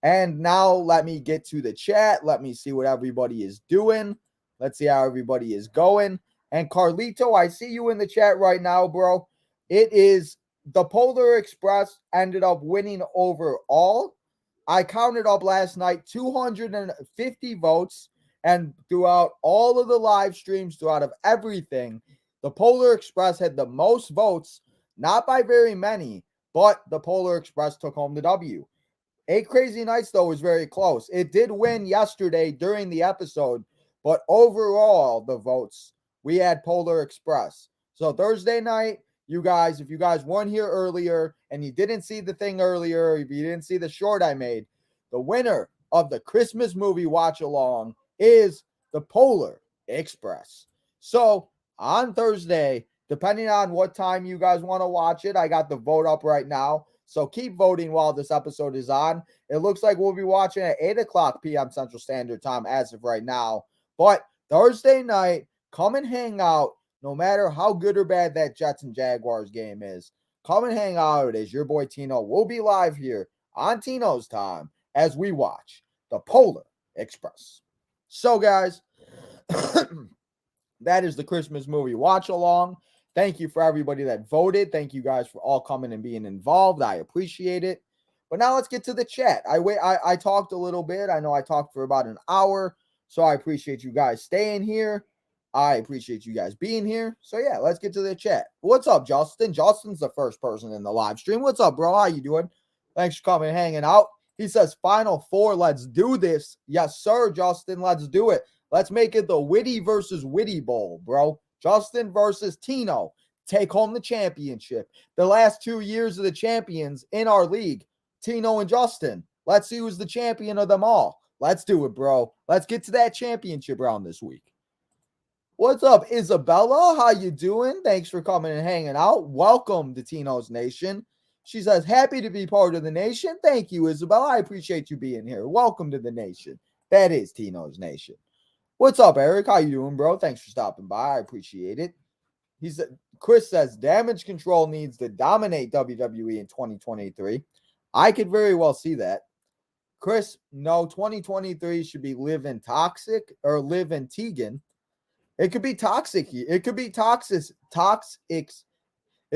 Speaker 3: And now let me get to the chat. Let me see what everybody is doing. Let's see how everybody is going. And Carlito, I see you in the chat right now, bro. It is the Polar Express ended up winning overall. I counted up last night 250 votes. And throughout all of the live streams, throughout of everything, the Polar Express had the most votes, not by very many, but the Polar Express took home the W. 8 Crazy Nights, though, was very close. It did win yesterday during the episode, but overall, the votes, we had Polar Express. So Thursday night, you guys, if you guys weren't here earlier and you didn't see the thing earlier, if you didn't see the short I made, the winner of the Christmas movie watch-along is the Polar Express. So on Thursday, depending on what time you guys want to watch it, I got the vote up right now. So keep voting while this episode is on. It looks like we'll be watching at 8 o'clock p.m. Central Standard Time as of right now. But Thursday night, come and hang out. No matter how good or bad that Jets and Jaguars game is, come and hang out as your boy Tino will be live here on Tino's Time as we watch the Polar Express. So, guys, that is the Christmas movie watch-along. Thank you for everybody that voted. Thank you guys for all coming and being involved. I appreciate it. But now let's get to the chat. I talked a little bit. I know I talked for about an hour, so I appreciate you guys staying here. I appreciate you guys being here. So, yeah, let's get to the chat. What's up, Justin? Justin's the first person in the live stream. What's up, bro? How you doing? Thanks for coming and hanging out. He says, Final Four, let's do this. Yes, sir, Justin, let's do it. Let's make it the Witty versus Witty Bowl, bro. Justin versus Tino. Take home the championship. The last 2 years of the champions in our league, Tino and Justin. Let's see who's the champion of them all. Let's do it, bro. Let's get to that championship round this week. What's up, Isabella? How you doing? Thanks for coming and hanging out. Welcome to Tino's Nation. She says, happy to be part of the nation. Thank you, Isabella. I appreciate you being here. Welcome to the nation. That is Tino's Nation. What's up, Eric? How you doing, bro? Thanks for stopping by. I appreciate it. Chris says, Damage Control needs to dominate WWE in 2023. I could very well see that. Chris, no, 2023 should be Live in Toxic or Live in Tegan. It could be toxic. It could be toxic. It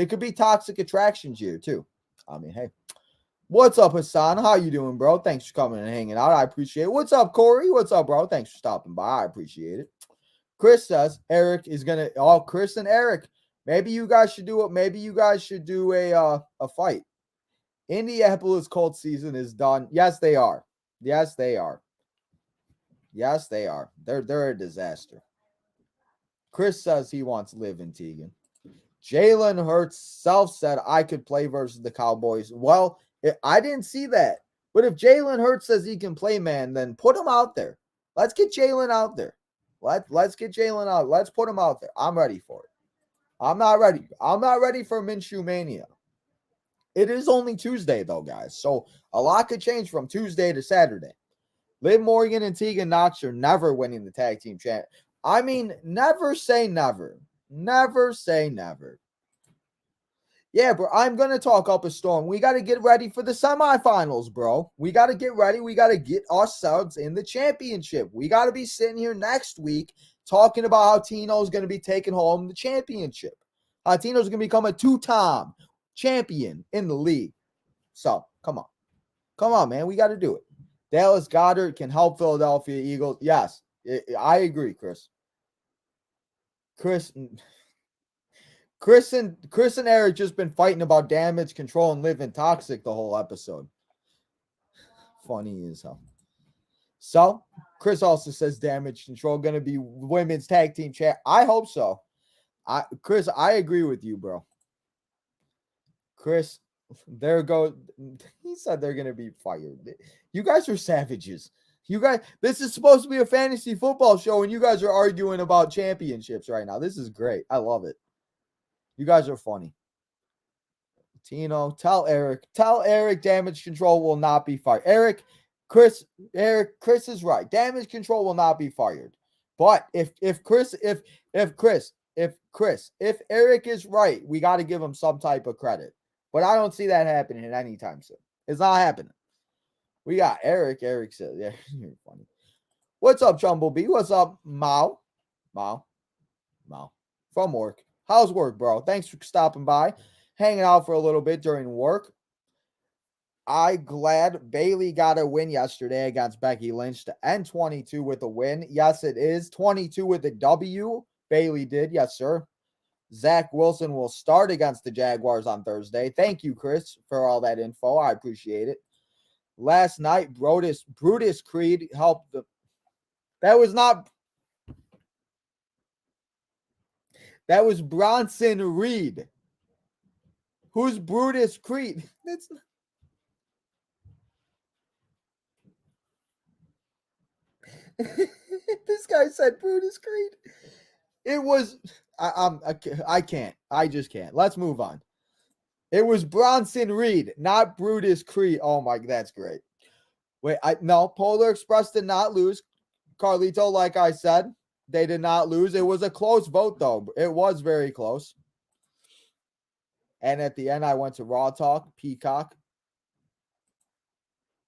Speaker 3: could be Toxic Attractions year too. I mean, hey. What's up, Hassan? How you doing, bro? Thanks for coming and hanging out. I appreciate it. What's up, Corey? What's up, bro? Thanks for stopping by. I appreciate it. Chris says Eric is gonna. Oh, Chris and Eric. Maybe you guys should do it. Maybe you guys should do a fight. Indianapolis Colts season is done. Yes, they are. Yes, they are. Yes, they are. They're a disaster. Chris says he wants Liv in Tegan. Jalen Hurts said I could play versus the Cowboys. Well, I didn't see that. But if Jalen Hurts says he can play, man, then put him out there. Let's get Jalen out there. Let's get Jalen out. Let's put him out there. I'm ready for it. I'm not ready. I'm not ready for Minshew Mania. It is only Tuesday, though, guys. So a lot could change from Tuesday to Saturday. Liv Morgan and Tegan Knox are never winning the tag team champ. I mean, never say never. Never say never. Yeah, bro, I'm going to talk up a storm. We got to get ready for the semifinals, bro. We got to get ready. We got to get ourselves in the championship. We got to be sitting here next week talking about how Tino's going to be taking home the championship. How Tino's going to become a two-time champion in the league. So, come on. Come on, man. We got to do it. Dallas Goedert can help Philadelphia Eagles. Yes, I agree, Chris. Chris and Eric just been fighting about Damage Control and Live in Toxic the whole episode. Funny as hell. So, Chris also says Damage Control going to be women's tag team champ. I hope so. Chris, I agree with you, bro. Chris, there goes. He said they're going to be fired. You guys are savages. You guys, this is supposed to be a fantasy football show, and you guys are arguing about championships right now. This is great. I love it. You guys are funny. Tino, tell Eric Damage Control will not be fired. Chris is right. Damage Control will not be fired. But if Eric is right, we got to give him some type of credit. But I don't see that happening anytime soon. It's not happening. We got Eric. Eric says, yeah, you're funny. What's up, Chumblebee? What's up, Mao? From work. How's work, bro? Thanks for stopping by, hanging out for a little bit during work. I glad Bailey got a win yesterday against Becky Lynch to end 22 with a win. Yes, it is 22 with a W. Bailey did, yes, sir. Zach Wilson will start against the Jaguars on Thursday. Thank you, Chris, for all that info. I appreciate it. Last night, Brutus Creed helped the. That was Bronson Reed. Who's Brutus Creed? That's not. This guy said Brutus Creed. It was. I can't. I just can't. Let's move on. It was Bronson Reed, not Brutus Creed. Oh my, that's great. Wait, no, Polar Express did not lose. Carlito, like I said, they did not lose. It was a close vote, though. It was very close. And at the end, I went to Raw Talk, Peacock.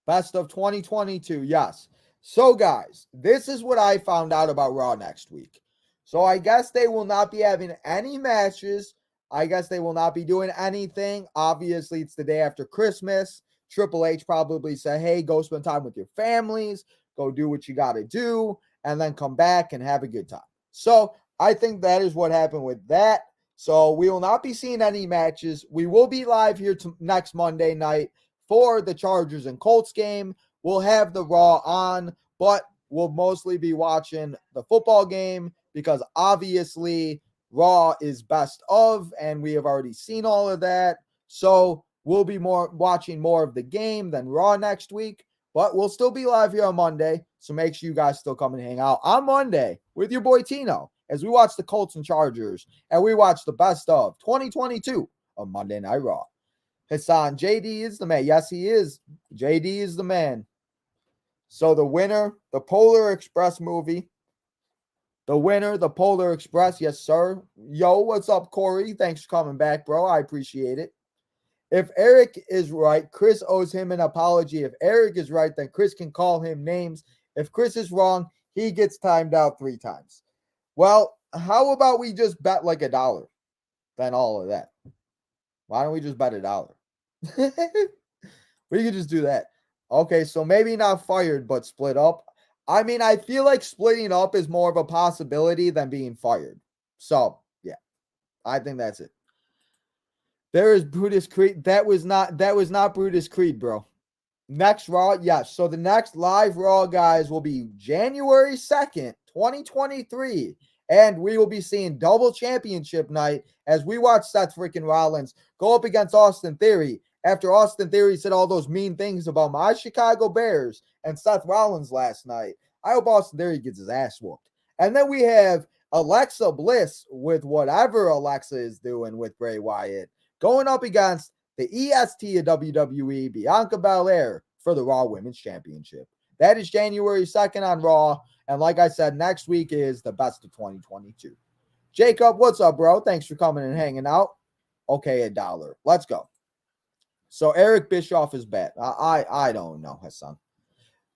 Speaker 3: Best of 2022, yes. So, guys, this is what I found out about Raw next week. So, I guess they will not be having any matches. I guess they will not be doing anything. Obviously, it's the day after Christmas. Triple H probably said, hey, go spend time with your families. Go do what you got to do. And then come back and have a good time. So, I think that is what happened with that. So, we will not be seeing any matches. We will be live here next Monday night for the Chargers and Colts game. We'll have the Raw on, but we'll mostly be watching the football game because obviously Raw is best of, and we have already seen all of that. So we'll be watching more of the game than Raw next week, but we'll still be live here on Monday. So make sure you guys still come and hang out on Monday with your boy Tino as we watch the Colts and Chargers, and we watch the best of 2022 of Monday Night Raw. Hassan, JD is the man. Yes, he is. JD is the man. So the winner, the Polar Express movie. The winner, the Polar Express. Yes, sir. Yo, what's up, Corey? Thanks for coming back, bro. I appreciate it. If Eric is right, Chris owes him an apology. If Eric is right, then Chris can call him names. If Chris is wrong, he gets timed out 3 times. Well, how about we just bet like $1 than all of that? Why don't we just bet $1? We could just do that. Okay, so maybe not fired, but split up. I mean, I feel like splitting up is more of a possibility than being fired. So, yeah, I think that's it. There is Brutus Creed. That was not Brutus Creed, bro. Next Raw, yes. So the next live Raw, guys, will be January 2nd, 2023. And we will be seeing double championship night as we watch Seth freaking Rollins go up against Austin Theory after Austin Theory said all those mean things about my Chicago Bears and Seth Rollins last night. I hope Austin Theory gets his ass whooped. And then we have Alexa Bliss with whatever Alexa is doing with Bray Wyatt going up against the EST of WWE, Bianca Belair, for the Raw Women's Championship. That is January 2nd on Raw. And like I said, next week is the best of 2022. Jacob, what's up, bro? Thanks for coming and hanging out. Okay, $1. Let's go. So Eric Bischoff is bad. I don't know, Hassan.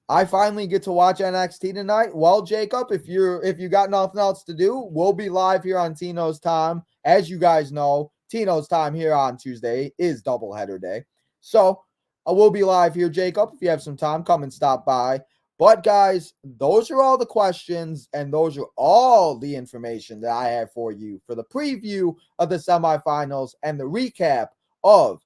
Speaker 3: I finally get to watch NXT tonight. Well, Jacob, if you got nothing else to do, we'll be live here on Tino's time. As you guys know, Tino's time here on Tuesday is doubleheader day. So we'll be live here, Jacob. If you have some time, come and stop by. But guys, those are all the questions, and those are all the information that I have for you for the preview of the semifinals and the recap of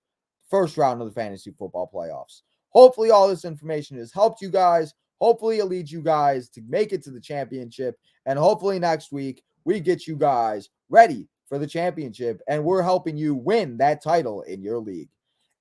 Speaker 3: first round of the fantasy football playoffs. Hopefully all this information has helped you guys. Hopefully it leads you guys to make it to the championship. And hopefully next week we get you guys ready for the championship, and we're helping you win that title in your league.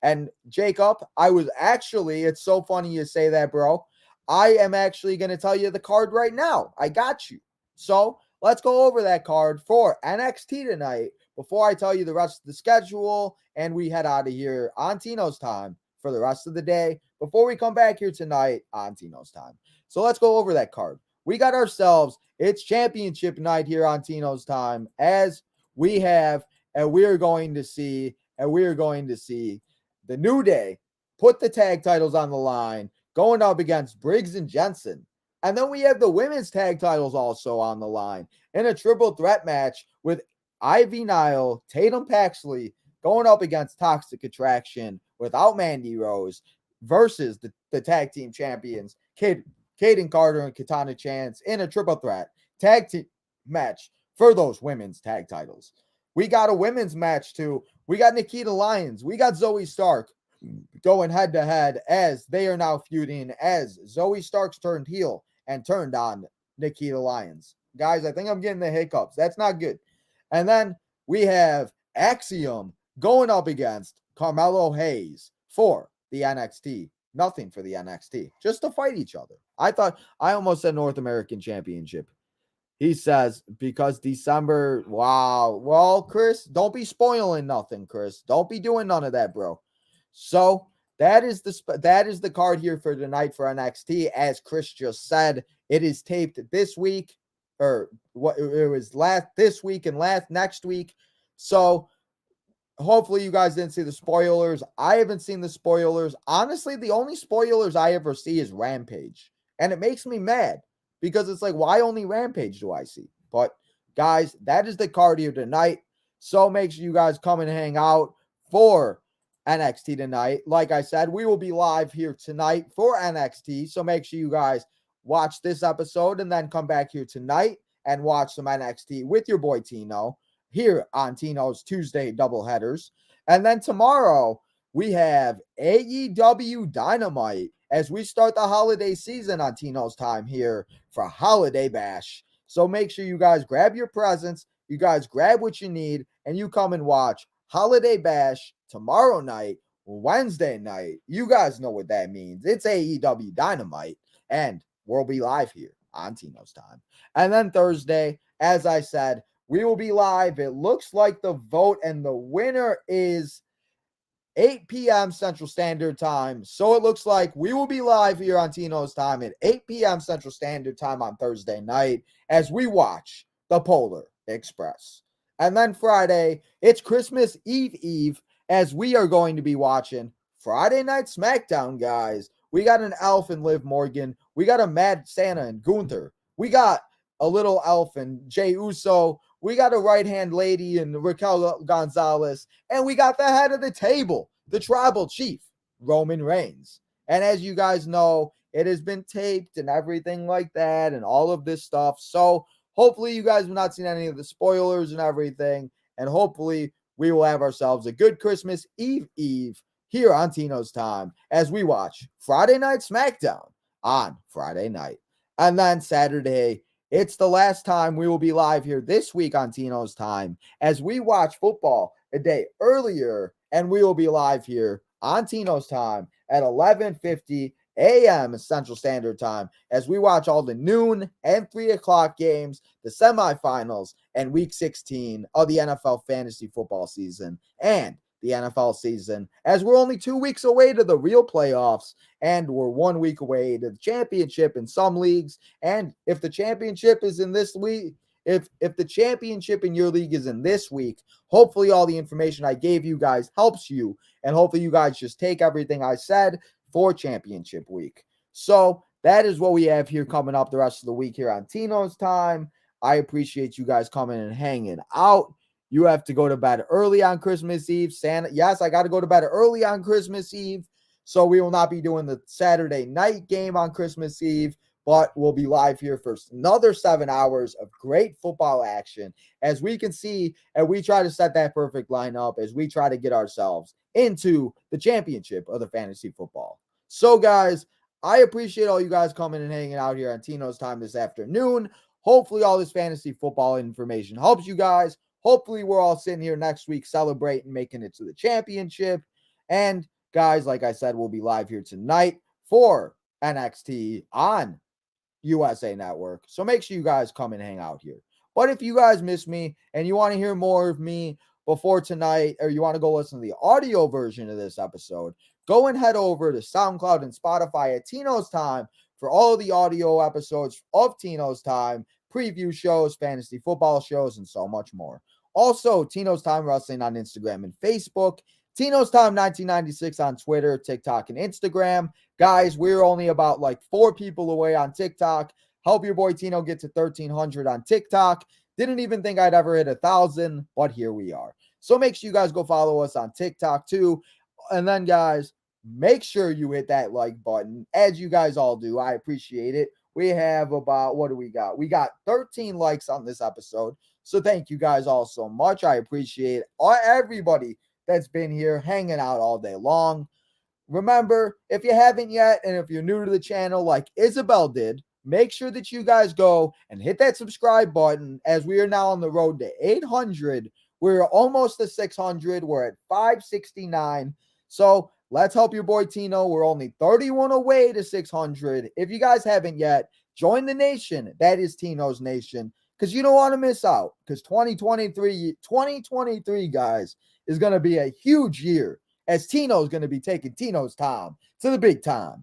Speaker 3: And Jacob, it's so funny you say that, bro. I am actually going to tell you the card right now. I got you. So let's go over that card for NXT tonight before I tell you the rest of the schedule and we head out of here on Tino's time for the rest of the day before we come back here tonight on Tino's time. So let's go over that card. We got ourselves, it's championship night here on Tino's time as we have, and we are going to see the New Day put the tag titles on the line, going up against Briggs and Jensen. And then we have the women's tag titles also on the line in a triple threat match with Ivy Nile, Tatum Paxley going up against Toxic Attraction without Mandy Rose versus the tag team champions, Kaden Carter and Katana Chance in a triple threat tag team match for those women's tag titles. We got a women's match too. We got Nikita Lyons. We got Zoe Stark going head to head as they are now feuding as Zoe Stark's turned heel and turned on Nikita Lyons. Guys, I think I'm getting the hiccups. That's not good. And then we have Axiom going up against Carmelo Hayes for the NXT. Nothing for the NXT, just to fight each other. I almost said North American Championship. He says, because December, wow. Well, Chris, don't be spoiling nothing, Chris. Don't be doing none of that, bro. So that is the card here for tonight for NXT. As Chris just said, it is taped this week, or what it was this week and next week. So hopefully you guys didn't see the spoilers. I haven't seen the spoilers. Honestly, the only spoilers I ever see is Rampage. And it makes me mad because it's like, why only Rampage do I see? But guys, that is the card here tonight. So make sure you guys come and hang out for NXT tonight. Like I said, we will be live here tonight for NXT. So make sure you guys watch this episode and then come back here tonight and watch some NXT with your boy Tino here on Tino's Tuesday doubleheaders. And then tomorrow, we have AEW Dynamite as we start the holiday season on Tino's Time here for Holiday Bash. So make sure you guys grab your presents, you guys grab what you need, and you come and watch Holiday Bash tomorrow night, Wednesday night. You guys know what that means. It's AEW Dynamite, and we'll be live here on Tino's Time. And then Thursday, as I said, we will be live. It looks like the vote and the winner is 8 p.m. Central Standard Time. So it looks like we will be live here on Tino's Time at 8 p.m. Central Standard Time on Thursday night as we watch the Polar Express. And then Friday, it's Christmas Eve as we are going to be watching Friday Night SmackDown, guys. We got an Elf and Liv Morgan. We got a Mad Santa and Gunther. We got a little Elf and Jey Uso. We got a right-hand lady and Raquel Gonzalez. And we got the head of the table, the tribal chief, Roman Reigns. And as you guys know, it has been taped and everything like that and all of this stuff. So hopefully you guys have not seen any of the spoilers and everything. And hopefully we will have ourselves a good Christmas Eve here on Tino's Time as we watch Friday Night SmackDown on Friday night. And then Saturday, it's the last time we will be live here this week on Tino's Time as we watch football a day earlier, and we will be live here on Tino's Time at 11:50 a.m. Central Standard Time as we watch all the noon and 3 o'clock games, the semifinals, and Week 16 of the NFL fantasy football season and the NFL season, as we're only 2 weeks away to the real playoffs, and we're 1 week away to the championship in some leagues. And if the championship is in this week, if the championship in your league is in this week, hopefully all the information I gave you guys helps you, and hopefully you guys just take everything I said for championship week. So that is what we have here coming up the rest of the week here on Tino's Time. I appreciate you guys coming and hanging out. You have to go to bed early on Christmas Eve. Santa, yes, I got to go to bed early on Christmas Eve. So we will not be doing the Saturday night game on Christmas Eve, but we'll be live here for another 7 hours of great football action as we can see, and we try to set that perfect lineup as we try to get ourselves into the championship of the fantasy football. So guys, I appreciate all you guys coming and hanging out here on Tino's Time this afternoon. Hopefully all this fantasy football information helps you guys. Hopefully, we're all sitting here next week celebrating making it to the championship. And guys, like I said, we'll be live here tonight for NXT on USA Network. So make sure you guys come and hang out here. But if you guys miss me and you want to hear more of me before tonight, or you want to go listen to the audio version of this episode, go and head over to SoundCloud and Spotify at Tino's Time for all of the audio episodes of Tino's Time, preview shows, fantasy football shows, and so much more. Also, Tino's Time Wrestling on Instagram and Facebook. Tino's Time 1996 on Twitter, TikTok, and Instagram. Guys, we're only about like 4 people away on TikTok. Help your boy Tino get to 1,300 on TikTok. Didn't even think I'd ever hit 1,000, but here we are. So make sure you guys go follow us on TikTok too. And then, guys, make sure you hit that like button, as you guys all do. I appreciate it. We have about, what do we got? We got 13 likes on this episode. So thank you guys all so much. I appreciate everybody that's been here hanging out all day long. Remember, if you haven't yet, and if you're new to the channel like Isabel did, make sure that you guys go and hit that subscribe button, as we are now on the road to 800. We're almost to 600. We're at 569. So let's help your boy Tino. We're only 31 away to 600. If you guys haven't yet, join the nation. That is Tino's Nation, because you don't want to miss out, because 2023, guys, is going to be a huge year, as Tino's going to be taking Tino's Time to the big time.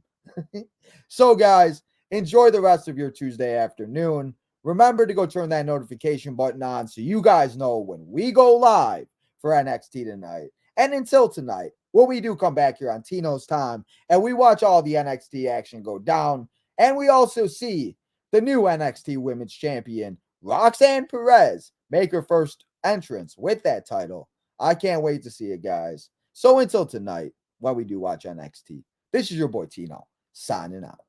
Speaker 3: So, guys, enjoy the rest of your Tuesday afternoon. Remember to go turn that notification button on so you guys know when we go live for NXT tonight. And until tonight, when we do come back here on Tino's Time and we watch all the NXT action go down, and we also see the new NXT Women's Champion, Roxanne Perez, make her first entrance with that title. I can't wait to see it, guys. So until tonight, when we do watch NXT, this is your boy Tino, signing out.